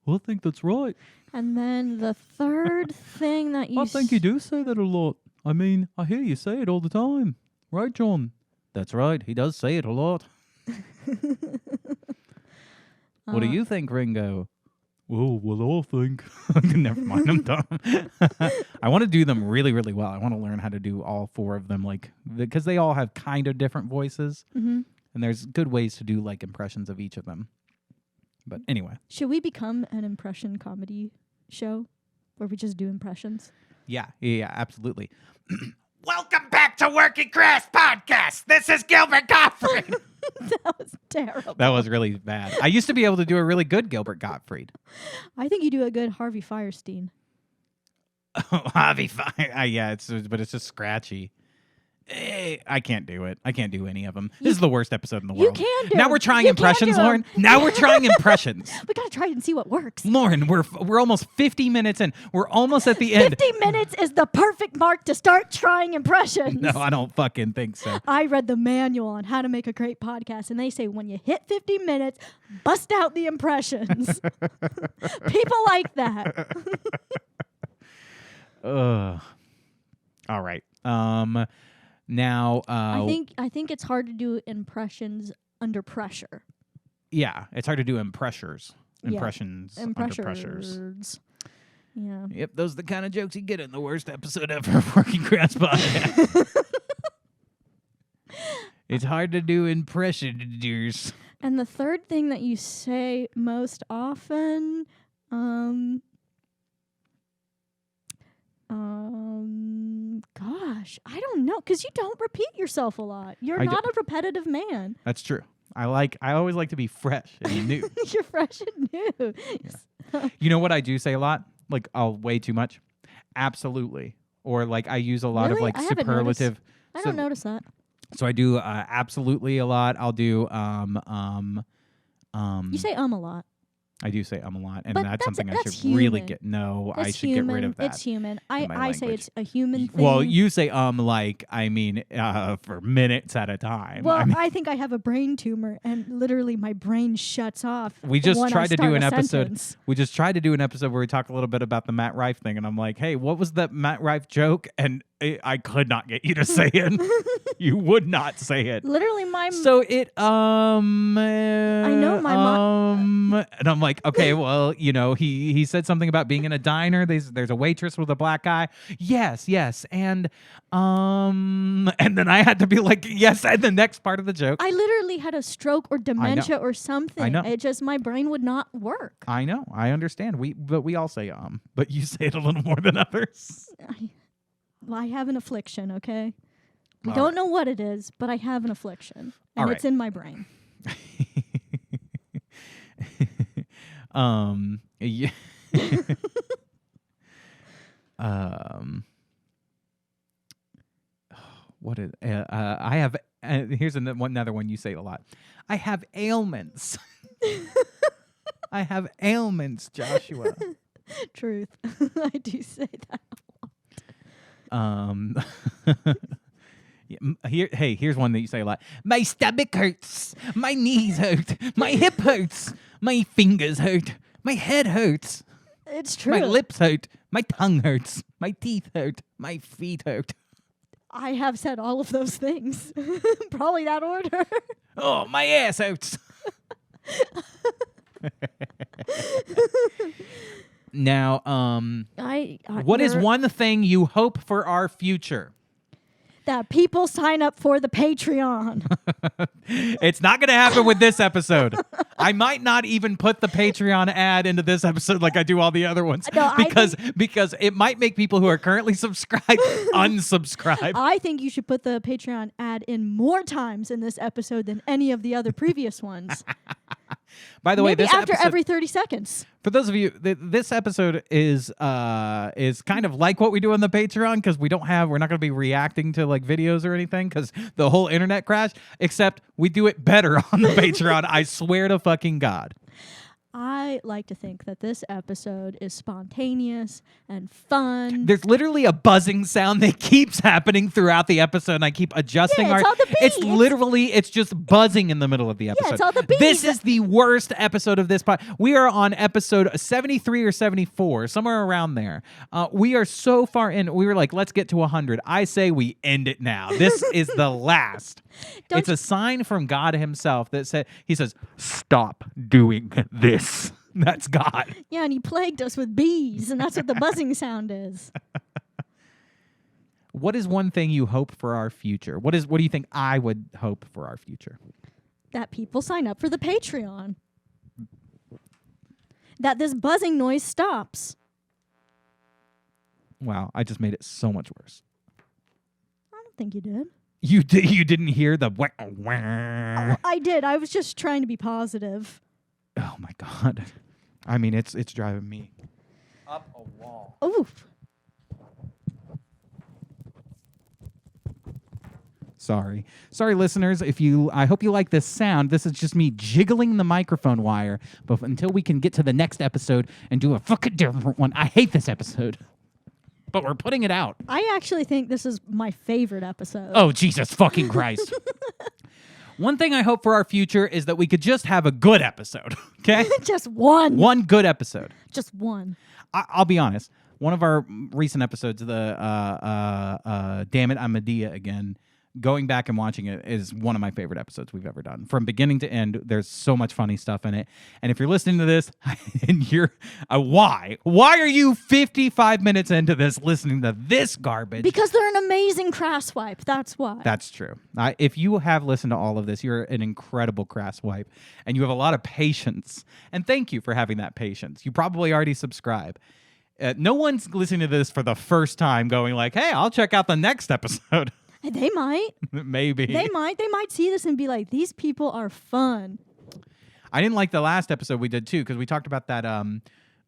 [SPEAKER 1] I think that's right.
[SPEAKER 2] And then the third thing that you
[SPEAKER 1] do say that a lot. I mean, I hear you say it all the time. Right, John? That's right. He does say it a lot. What do you think, Ringo? Well, I think. Never mind, I'm dumb. I want to do them really, really well. I want to learn how to do all four of them, like, because they all have kind of different voices.
[SPEAKER 2] Mm-hmm.
[SPEAKER 1] And there's good ways to do, like, impressions of each of them. But anyway.
[SPEAKER 2] Should we become an impression comedy show where we just do impressions?
[SPEAKER 1] Yeah, absolutely. Welcome back to Working Crass Podcast. This is Gilbert Gottfried.
[SPEAKER 2] That was terrible.
[SPEAKER 1] That was really bad. I used to be able to do a really good Gilbert Gottfried.
[SPEAKER 2] I think you do a good Harvey Firestein.
[SPEAKER 1] Harvey yeah, but it's just scratchy. I can't do it. I can't do any of them. This is the worst episode in the world.
[SPEAKER 2] You can do
[SPEAKER 1] Now
[SPEAKER 2] it.
[SPEAKER 1] we're trying
[SPEAKER 2] You can
[SPEAKER 1] impressions,
[SPEAKER 2] do 'em.
[SPEAKER 1] Lauren. Now we're trying impressions.
[SPEAKER 2] We gotta try and see what works.
[SPEAKER 1] Lauren, we're almost 50 minutes in. We're almost at the end.
[SPEAKER 2] 50 minutes is the perfect mark to start trying impressions.
[SPEAKER 1] No, I don't fucking think so.
[SPEAKER 2] I read the manual on how to make a great podcast, and they say when you hit 50 minutes, bust out the impressions. People like that.
[SPEAKER 1] Ugh. All right. Now,
[SPEAKER 2] I think it's hard to do impressions under pressure.
[SPEAKER 1] yeah, it's hard to do impressions.
[SPEAKER 2] Yeah.
[SPEAKER 1] Impressions under pressures.
[SPEAKER 2] Yeah.
[SPEAKER 1] Yep, those are the kind of jokes you get in the worst episode ever of Working Crass Podcast. It's hard to do impressions.
[SPEAKER 2] And the third thing that you say most often, gosh, I don't know, because you don't repeat yourself a lot. You're not a repetitive man.
[SPEAKER 1] That's true. I always like to be fresh and new.
[SPEAKER 2] You're fresh and new.
[SPEAKER 1] You know what I do say a lot? Like, way too much. Absolutely. Or like I use a lot of
[SPEAKER 2] Really?
[SPEAKER 1] like
[SPEAKER 2] I haven't
[SPEAKER 1] superlative.
[SPEAKER 2] I don't notice that.
[SPEAKER 1] So I do absolutely a lot. I'll do
[SPEAKER 2] You say a lot.
[SPEAKER 1] I do say a lot, and
[SPEAKER 2] But
[SPEAKER 1] that's something I
[SPEAKER 2] that's
[SPEAKER 1] should really
[SPEAKER 2] human.
[SPEAKER 1] get. No, I
[SPEAKER 2] That's
[SPEAKER 1] should
[SPEAKER 2] human.
[SPEAKER 1] get rid of that.
[SPEAKER 2] It's human.
[SPEAKER 1] my
[SPEAKER 2] I say
[SPEAKER 1] language.
[SPEAKER 2] it's a human thing.
[SPEAKER 1] Well, you say like I mean for minutes at a time.
[SPEAKER 2] Well,
[SPEAKER 1] I mean,
[SPEAKER 2] I think I have a brain tumor, and literally my brain shuts off.
[SPEAKER 1] we just
[SPEAKER 2] when I
[SPEAKER 1] tried to do
[SPEAKER 2] start
[SPEAKER 1] an
[SPEAKER 2] a
[SPEAKER 1] episode.
[SPEAKER 2] sentence.
[SPEAKER 1] We just tried to do an episode where we talk a little bit about the Matt Rife thing, and I'm like, hey, what was that Matt Rife joke? And I could not get you to say it. You would not say it.
[SPEAKER 2] Literally, my
[SPEAKER 1] So it
[SPEAKER 2] I know my
[SPEAKER 1] and I'm like, okay, well, you know, he said something about being in a diner. There's a waitress with a black eye. Yes, and then I had to be like, yes, and the next part of the joke.
[SPEAKER 2] I literally had a stroke or dementia or something.
[SPEAKER 1] I know.
[SPEAKER 2] It just my brain would not work.
[SPEAKER 1] I know, I understand. But we all say but you say it a little more than others.
[SPEAKER 2] I have an affliction. Okay, we
[SPEAKER 1] All
[SPEAKER 2] don't
[SPEAKER 1] right.
[SPEAKER 2] know what it is, but I have an affliction,
[SPEAKER 1] All
[SPEAKER 2] and
[SPEAKER 1] right.
[SPEAKER 2] it's in my brain.
[SPEAKER 1] Yeah. What is I have here's another one you say a lot. I have ailments. I have ailments, Joshua.
[SPEAKER 2] Truth, I do say that.
[SPEAKER 1] Here's one that you say a lot. My stomach hurts. My knees hurt. My hip hurts. My fingers hurt. My head hurts.
[SPEAKER 2] It's true.
[SPEAKER 1] My lips hurt. My tongue hurts. My teeth hurt. My feet hurt.
[SPEAKER 2] I have said all of those things. Probably that order.
[SPEAKER 1] Oh, my ass hurts. Now, what is
[SPEAKER 2] you're-
[SPEAKER 1] one thing you hope for our future?
[SPEAKER 2] that people sign up for the Patreon?
[SPEAKER 1] It's not going to happen with this episode. I might not even put the Patreon ad into this episode like I do all the other ones
[SPEAKER 2] No,
[SPEAKER 1] because it might make people who are currently subscribed unsubscribe.
[SPEAKER 2] I think you should put the Patreon ad in more times in this episode than any of the other previous ones.
[SPEAKER 1] By the way,
[SPEAKER 2] Maybe
[SPEAKER 1] this
[SPEAKER 2] after
[SPEAKER 1] episode,
[SPEAKER 2] every 30 seconds.
[SPEAKER 1] for those of you, this episode is kind of like what we do on the Patreon because we're not going to be reacting to like videos or anything because the whole internet crashed. Except we do it better on the Patreon. I swear to fucking God.
[SPEAKER 2] I like to think that this episode is spontaneous and fun.
[SPEAKER 1] There's literally a buzzing sound that keeps happening throughout the episode, and I keep adjusting
[SPEAKER 2] Yeah, it's all the bees.
[SPEAKER 1] It's literally, it's just buzzing in the middle of the episode.
[SPEAKER 2] it's all the bees.
[SPEAKER 1] This is the worst episode of this pod. We are on episode 73 or 74, somewhere around there. We are so far in. We were like, let's get to 100. I say we end it now. This is the last. It's a sign from God himself that he says, stop doing this. That's God.
[SPEAKER 2] Yeah, and he plagued us with bees, and that's what the buzzing sound is.
[SPEAKER 1] What is one thing you hope for our future? What do you think I would hope for our future?
[SPEAKER 2] That people sign up for the Patreon. That this buzzing noise stops.
[SPEAKER 1] Wow, I just made it so much worse.
[SPEAKER 2] I don't think you did.
[SPEAKER 1] You didn't hear the wah, wah.
[SPEAKER 2] Oh, I did. I was just trying to be positive.
[SPEAKER 1] Oh my God. I mean, it's driving me up a wall.
[SPEAKER 2] Oof.
[SPEAKER 1] Sorry, listeners. I hope you like this sound. This is just me jiggling the microphone wire. But until we can get to the next episode and do a fucking different one, I hate this episode. But we're putting it out.
[SPEAKER 2] I actually think this is my favorite episode.
[SPEAKER 1] Oh, Jesus fucking Christ. One thing I hope for our future is that we could just have a good episode, okay?
[SPEAKER 2] Just one.
[SPEAKER 1] One good episode.
[SPEAKER 2] Just one.
[SPEAKER 1] I'll be honest. One of our recent episodes, the Damn It, I'm Medea Again, going back and watching it is one of my favorite episodes we've ever done. From beginning to end, there's so much funny stuff in it. And if you're listening to this and you're, why are you 55 minutes into this listening to this garbage?
[SPEAKER 2] Because they're an amazing Crass wipe. That's why.
[SPEAKER 1] That's true. If you have listened to all of this, you're an incredible Crass wipe, and you have a lot of patience. And thank you for having that patience. You probably already subscribe. No one's listening to this for the first time going like, hey, I'll check out the next episode.
[SPEAKER 2] They might.
[SPEAKER 1] Maybe.
[SPEAKER 2] They might see this and be like, these people are fun.
[SPEAKER 1] I didn't like the last episode we did too, because we talked about that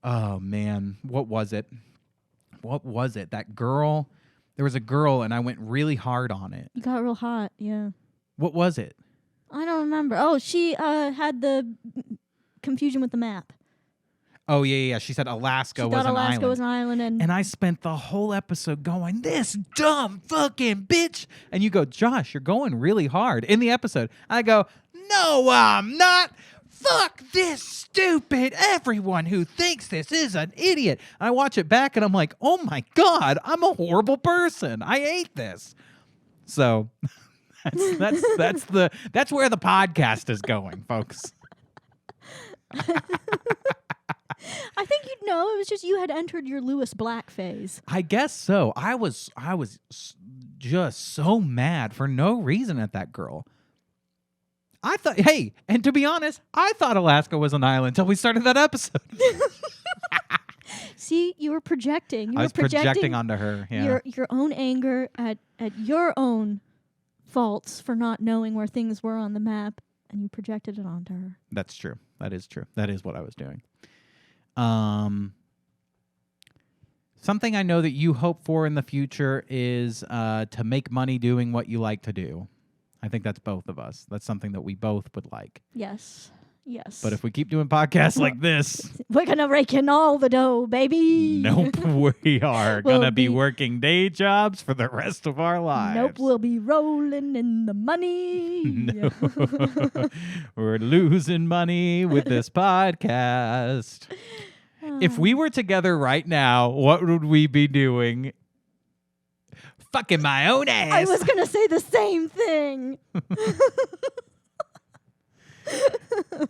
[SPEAKER 1] oh man, what was it? That girl. There was a girl and I went really hard on it.
[SPEAKER 2] You got real hot, yeah.
[SPEAKER 1] What was it?
[SPEAKER 2] I don't remember. Oh, she had the confusion with the map.
[SPEAKER 1] Oh, yeah. She said Alaska was an island.
[SPEAKER 2] Alaska was an island. And
[SPEAKER 1] I spent the whole episode going, this dumb fucking bitch. And you go, Josh, you're going really hard in the episode. I go, no, I'm not. Fuck this stupid. Everyone who thinks this is an idiot. I watch it back and I'm like, oh my God, I'm a horrible person. I hate this. So that's where the podcast is going, folks.
[SPEAKER 2] I think you'd know. It was just you had entered your Lewis Black phase.
[SPEAKER 1] I guess so. I was just so mad for no reason at that girl. I thought, hey, and to be honest, I thought Alaska was an island until we started that episode.
[SPEAKER 2] See, you were projecting.
[SPEAKER 1] I was projecting onto her. Yeah.
[SPEAKER 2] Your own anger at your own faults for not knowing where things were on the map, and you projected it onto her.
[SPEAKER 1] That's true. That is true. That is what I was doing. Something I know that you hope for in the future is to make money doing what you like to do. I think that's both of us. That's something that we both would like.
[SPEAKER 2] Yes.
[SPEAKER 1] But if we keep doing podcasts like this,
[SPEAKER 2] we're going to rake in all the dough, baby.
[SPEAKER 1] Nope, we are going to be working day jobs for the rest of our lives.
[SPEAKER 2] Nope, we'll be rolling in the money.
[SPEAKER 1] No. We're losing money with this podcast. If we were together right now, what would we be doing? Fucking my own ass.
[SPEAKER 2] I was going to say the same thing.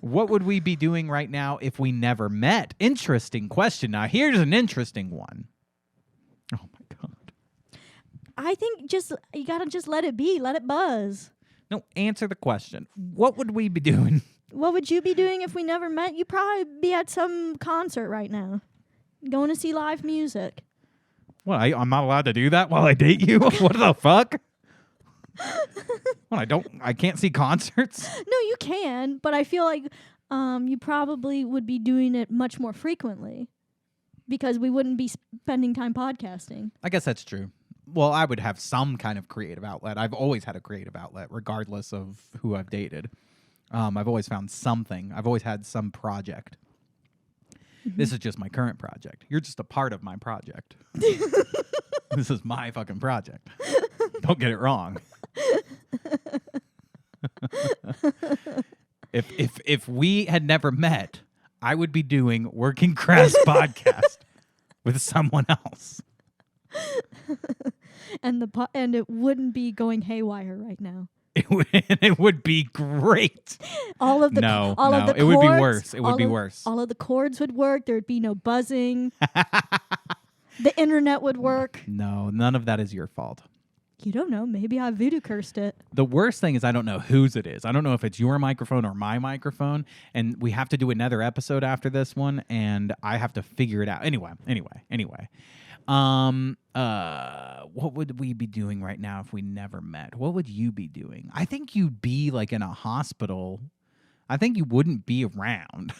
[SPEAKER 1] What would we be doing right now if we never met? Interesting question. Now, here's an interesting one. Oh, my God.
[SPEAKER 2] I think you got to just let it be. Let it buzz.
[SPEAKER 1] No, answer the question. What would we be doing?
[SPEAKER 2] What would you be doing if we never met? You'd probably be at some concert right now. Going to see live music.
[SPEAKER 1] What, I'm not allowed to do that while I date you? What the fuck? Well, I can't see concerts.
[SPEAKER 2] No, you can, but I feel like you probably would be doing it much more frequently because we wouldn't be spending time podcasting.
[SPEAKER 1] I guess that's true. Well, I would have some kind of creative outlet. I've always had a creative outlet, regardless of who I've dated. I've always found something. I've always had some project. This is just my current project. You're just a part of my project. This is my fucking project. Don't get it wrong. If we had never met, I would be doing Working Crass podcast with someone else.
[SPEAKER 2] And and it wouldn't be going haywire right now.
[SPEAKER 1] It would be great.
[SPEAKER 2] All of the
[SPEAKER 1] No,
[SPEAKER 2] all of
[SPEAKER 1] no,
[SPEAKER 2] the
[SPEAKER 1] it would be
[SPEAKER 2] chords-
[SPEAKER 1] worse. It would
[SPEAKER 2] all
[SPEAKER 1] be
[SPEAKER 2] of-
[SPEAKER 1] worse.
[SPEAKER 2] All of the chords would work. There would be no buzzing. The internet would work.
[SPEAKER 1] No, none of that is your fault.
[SPEAKER 2] You don't know. Maybe I voodoo cursed it.
[SPEAKER 1] The worst thing is I don't know whose it is. I don't know if it's your microphone or my microphone, and we have to do another episode after this one, and I have to figure it out. Anyway. What would we be doing right now if we never met? What would you be doing? I think you'd be like in a hospital. I think you wouldn't be around.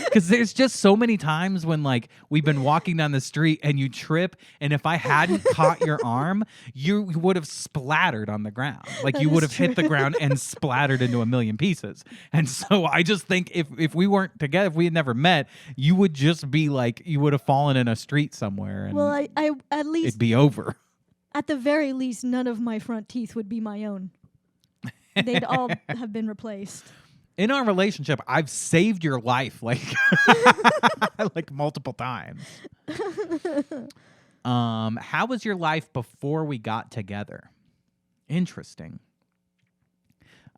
[SPEAKER 1] Because there's just so many times when like we've been walking down the street and you trip, and if I hadn't caught your arm, you would have splattered on the ground. Like
[SPEAKER 2] That
[SPEAKER 1] you would
[SPEAKER 2] is
[SPEAKER 1] have hit the
[SPEAKER 2] true.
[SPEAKER 1] ground and splattered into a million pieces. And so I just think if we weren't together, if we had never met, you would just be like, you would have fallen in a street somewhere and
[SPEAKER 2] Well, I at least
[SPEAKER 1] it'd be over.
[SPEAKER 2] at the very least, none of my front teeth would be my own. They'd all have been replaced.
[SPEAKER 1] In our relationship, I've saved your life like like multiple times. How was your life before we got together? Interesting.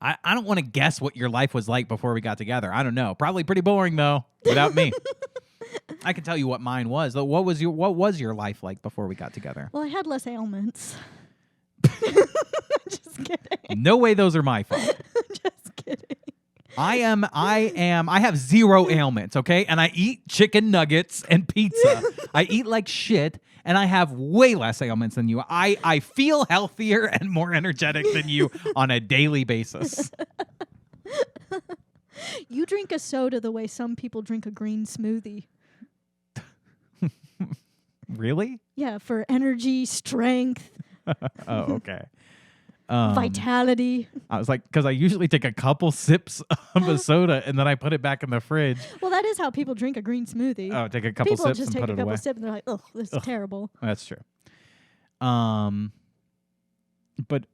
[SPEAKER 1] I don't want to guess what your life was like before we got together. I don't know. Probably pretty boring though, without me. I can tell you what mine was. Though. What was your life like before we got together?
[SPEAKER 2] Well, I had less ailments. Just kidding.
[SPEAKER 1] No way those are my fault.
[SPEAKER 2] Just kidding.
[SPEAKER 1] I have zero ailments, okay? And I eat chicken nuggets and pizza. I eat like shit, and I have way less ailments than you. I feel healthier and more energetic than you on a daily basis.
[SPEAKER 2] You drink a soda the way some people drink a green smoothie.
[SPEAKER 1] Really?
[SPEAKER 2] Yeah, for energy, strength,
[SPEAKER 1] Oh, okay.
[SPEAKER 2] vitality.
[SPEAKER 1] I was like, because I usually take a couple sips of a soda and then I put it back in the fridge.
[SPEAKER 2] Well, that is how people drink a green smoothie.
[SPEAKER 1] Oh, take a couple
[SPEAKER 2] People
[SPEAKER 1] sips
[SPEAKER 2] just
[SPEAKER 1] and
[SPEAKER 2] take
[SPEAKER 1] put
[SPEAKER 2] a
[SPEAKER 1] it
[SPEAKER 2] couple
[SPEAKER 1] away.
[SPEAKER 2] sips and they're like, "Oh, this is terrible."
[SPEAKER 1] That's true. But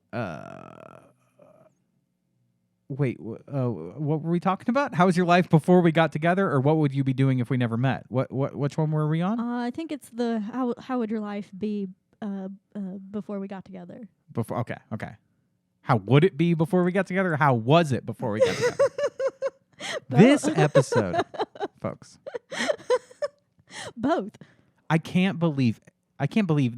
[SPEAKER 1] wait, what were we talking about? How was your life before we got together, or what would you be doing if we never met? Which one were we on?
[SPEAKER 2] I think it's the how would your life be before we got together?
[SPEAKER 1] Before, okay. How would it be before we got together? How was it before we got together? This episode, folks,
[SPEAKER 2] Both.
[SPEAKER 1] I can't believe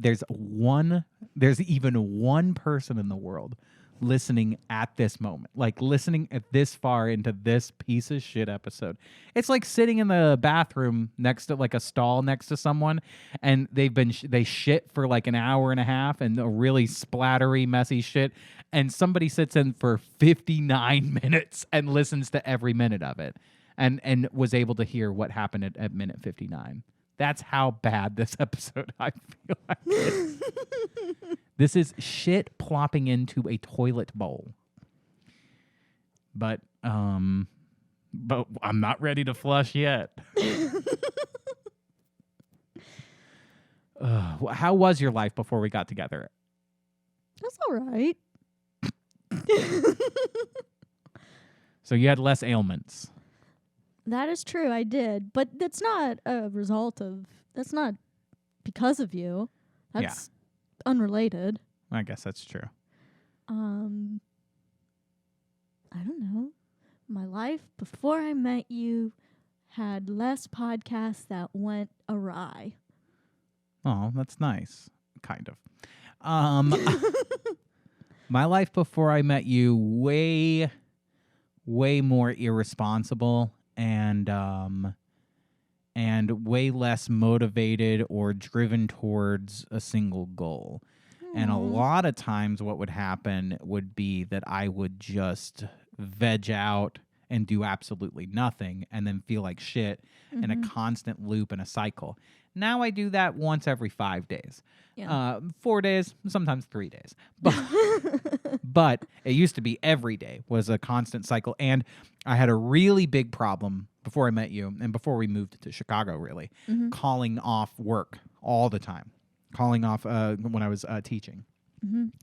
[SPEAKER 1] there's even one person in the world listening at this moment, like listening at this far into this piece of shit episode. It's like sitting in the bathroom next to like a stall next to someone, and they shit for like an hour and a half and a really splattery, messy shit, and somebody sits in for 59 minutes and listens to every minute of it, and was able to hear what happened at minute 59. That's how bad this episode I feel like is. This is shit plopping into a toilet bowl. But I'm not ready to flush yet. How was your life before we got together?
[SPEAKER 2] That's all right.
[SPEAKER 1] So you had less ailments.
[SPEAKER 2] That is true. I did, but that's not a result of. That's not because of you. That's unrelated.
[SPEAKER 1] I guess that's true.
[SPEAKER 2] I don't know. My life before I met you had less podcasts that went awry.
[SPEAKER 1] Oh, that's nice. Kind of. My life before I met you, way more irresponsible and way less motivated or driven towards a single goal. And a lot of times what would happen would be that I would just veg out and do absolutely nothing and then feel like shit in a constant loop and a cycle. Now I do that once every 5 days.
[SPEAKER 2] Yeah.
[SPEAKER 1] 4 days, sometimes 3 days. But it used to be every day was a constant cycle. And I had a really big problem before I met you and before we moved to Chicago, really, calling off work all the time, calling off when I was teaching.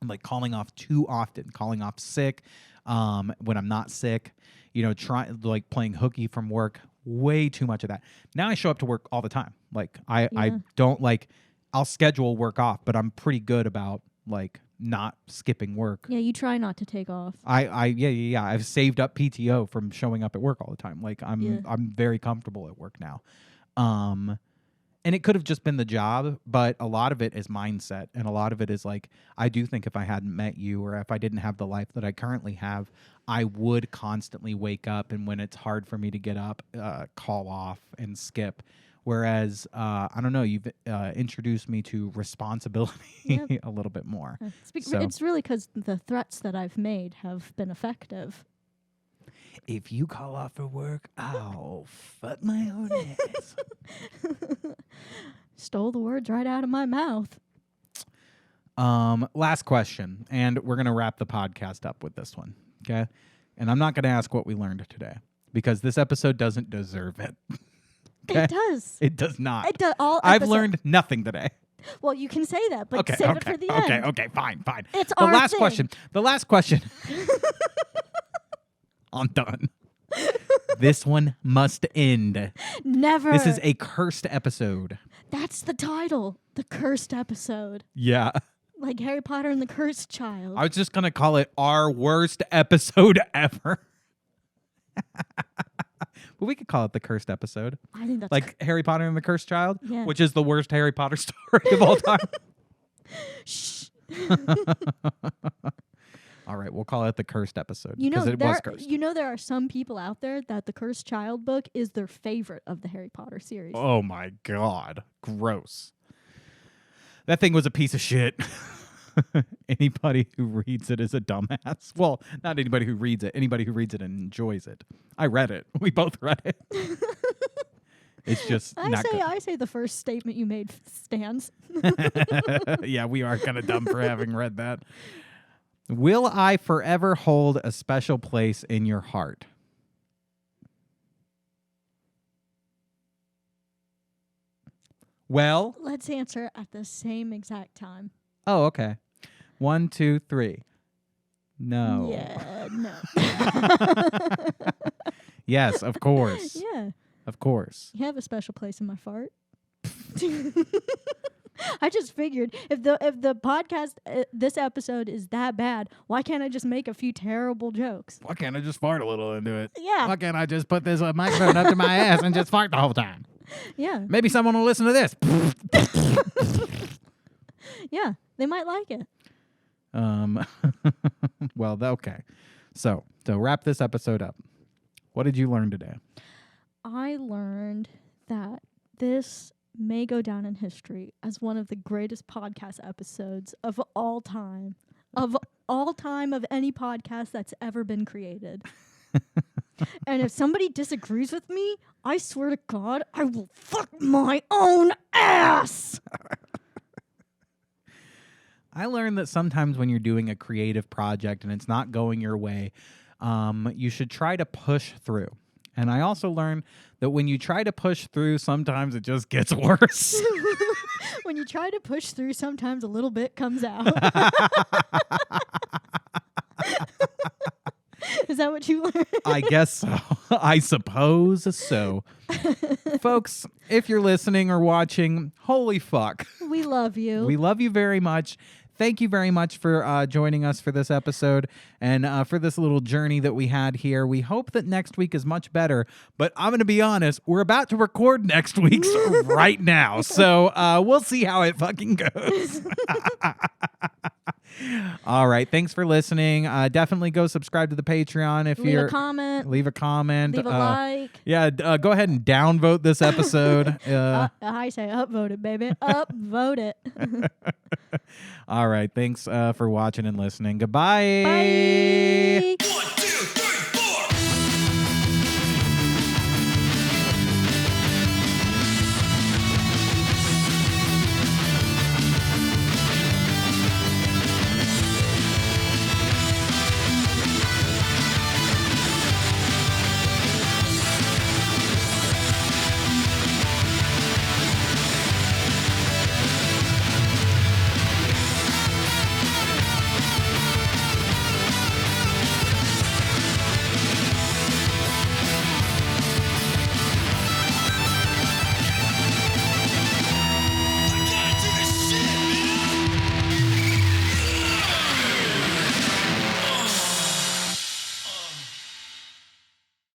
[SPEAKER 1] Like calling off too often, calling off sick when I'm not sick, like playing hooky from work, way too much of that. Now I show up to work all the time. Like I don't like, I'll schedule work off, but I'm pretty good about like not skipping work.
[SPEAKER 2] Yeah, you try not to take off.
[SPEAKER 1] Yeah. I've saved up PTO from showing up at work all the time. Like I'm very comfortable at work now. And it could have just been the job, but a lot of it is mindset. And a lot of it is like, I do think if I hadn't met you or if I didn't have the life that I currently have, I would constantly wake up. And when it's hard for me to get up, call off and skip. Whereas, I don't know, you've introduced me to responsibility a little bit more.
[SPEAKER 2] It's really because the threats that I've made have been effective.
[SPEAKER 1] If you call off for work, I'll fuck my own ass.
[SPEAKER 2] Stole the words right out of my mouth.
[SPEAKER 1] Last question, and we're going to wrap the podcast up with this one, okay? And I'm not going to ask what we learned today because this episode doesn't deserve it. Okay?
[SPEAKER 2] It does.
[SPEAKER 1] It does not.
[SPEAKER 2] It does.
[SPEAKER 1] I've learned nothing today.
[SPEAKER 2] Well, you can say that, but save it for the end.
[SPEAKER 1] Okay, fine.
[SPEAKER 2] It's
[SPEAKER 1] the
[SPEAKER 2] our
[SPEAKER 1] last
[SPEAKER 2] thing.
[SPEAKER 1] question. The last question. I'm done. This one must end.
[SPEAKER 2] Never.
[SPEAKER 1] This is a cursed episode.
[SPEAKER 2] That's the title. The cursed episode.
[SPEAKER 1] Yeah.
[SPEAKER 2] Like Harry Potter and the Cursed Child.
[SPEAKER 1] I was just going to call it our worst episode ever. But we could call it the cursed episode.
[SPEAKER 2] I think that's
[SPEAKER 1] like Harry Potter and the Cursed Child,
[SPEAKER 2] Yeah.
[SPEAKER 1] which is the worst Harry Potter story of all time.
[SPEAKER 2] Shh.
[SPEAKER 1] All right, we'll call it the cursed episode
[SPEAKER 2] You know,
[SPEAKER 1] because it was cursed.
[SPEAKER 2] you know there are some people out there that the Cursed Child book is their favorite of the Harry Potter series.
[SPEAKER 1] Oh my God. Gross. That thing was a piece of shit. Anybody who reads it is a dumbass. Well, not anybody who reads it. Anybody who reads it and enjoys it. I read it. We both read it. It's just not good.
[SPEAKER 2] I say the first statement you made stands.
[SPEAKER 1] Yeah, we are kind of dumb for having read that. Will I forever hold a special place in your heart? Well,
[SPEAKER 2] Let's answer at the same exact time.
[SPEAKER 1] oh, okay. 1, 2, 3. No.
[SPEAKER 2] Yeah, no.
[SPEAKER 1] Yes, of course.
[SPEAKER 2] Yeah.
[SPEAKER 1] Of course.
[SPEAKER 2] You have a special place in my fart. I just figured if the podcast this episode is that bad, why can't I just make a few terrible jokes?
[SPEAKER 1] Why can't I just fart a little into it?
[SPEAKER 2] Yeah.
[SPEAKER 1] Why can't I just put this microphone up to my ass and just fart the whole time?
[SPEAKER 2] Yeah.
[SPEAKER 1] Maybe someone will listen to this.
[SPEAKER 2] Yeah. They might like it.
[SPEAKER 1] Well, okay. So wrap this episode up. What did you learn today?
[SPEAKER 2] I learned that this may go down in history as one of the greatest podcast episodes of all time. Of all time of any podcast that's ever been created. And if somebody disagrees with me, I swear to God, I will fuck my own ass.
[SPEAKER 1] I learned that sometimes when you're doing a creative project and it's not going your way, you should try to push through. And I also learned that when you try to push through, sometimes it just gets worse.
[SPEAKER 2] When you try to push through, sometimes a little bit comes out. Is that what you learned?
[SPEAKER 1] I guess so. I suppose so. Folks, if you're listening or watching, holy fuck.
[SPEAKER 2] We love you.
[SPEAKER 1] We love you very much. Thank you very much for joining us for this episode and for this little journey that we had here. We hope that next week is much better, but I'm going to be honest, we're about to record next week's right now. So we'll see how it fucking goes. All right. Thanks for listening. Definitely go subscribe to the Patreon if
[SPEAKER 2] Leave
[SPEAKER 1] you're...
[SPEAKER 2] a comment.
[SPEAKER 1] Leave a comment.
[SPEAKER 2] Leave a like.
[SPEAKER 1] Yeah, go ahead and downvote this episode.
[SPEAKER 2] I say upvote it, baby. Upvote it.
[SPEAKER 1] All right. Thanks for watching and listening. Goodbye.
[SPEAKER 2] Bye.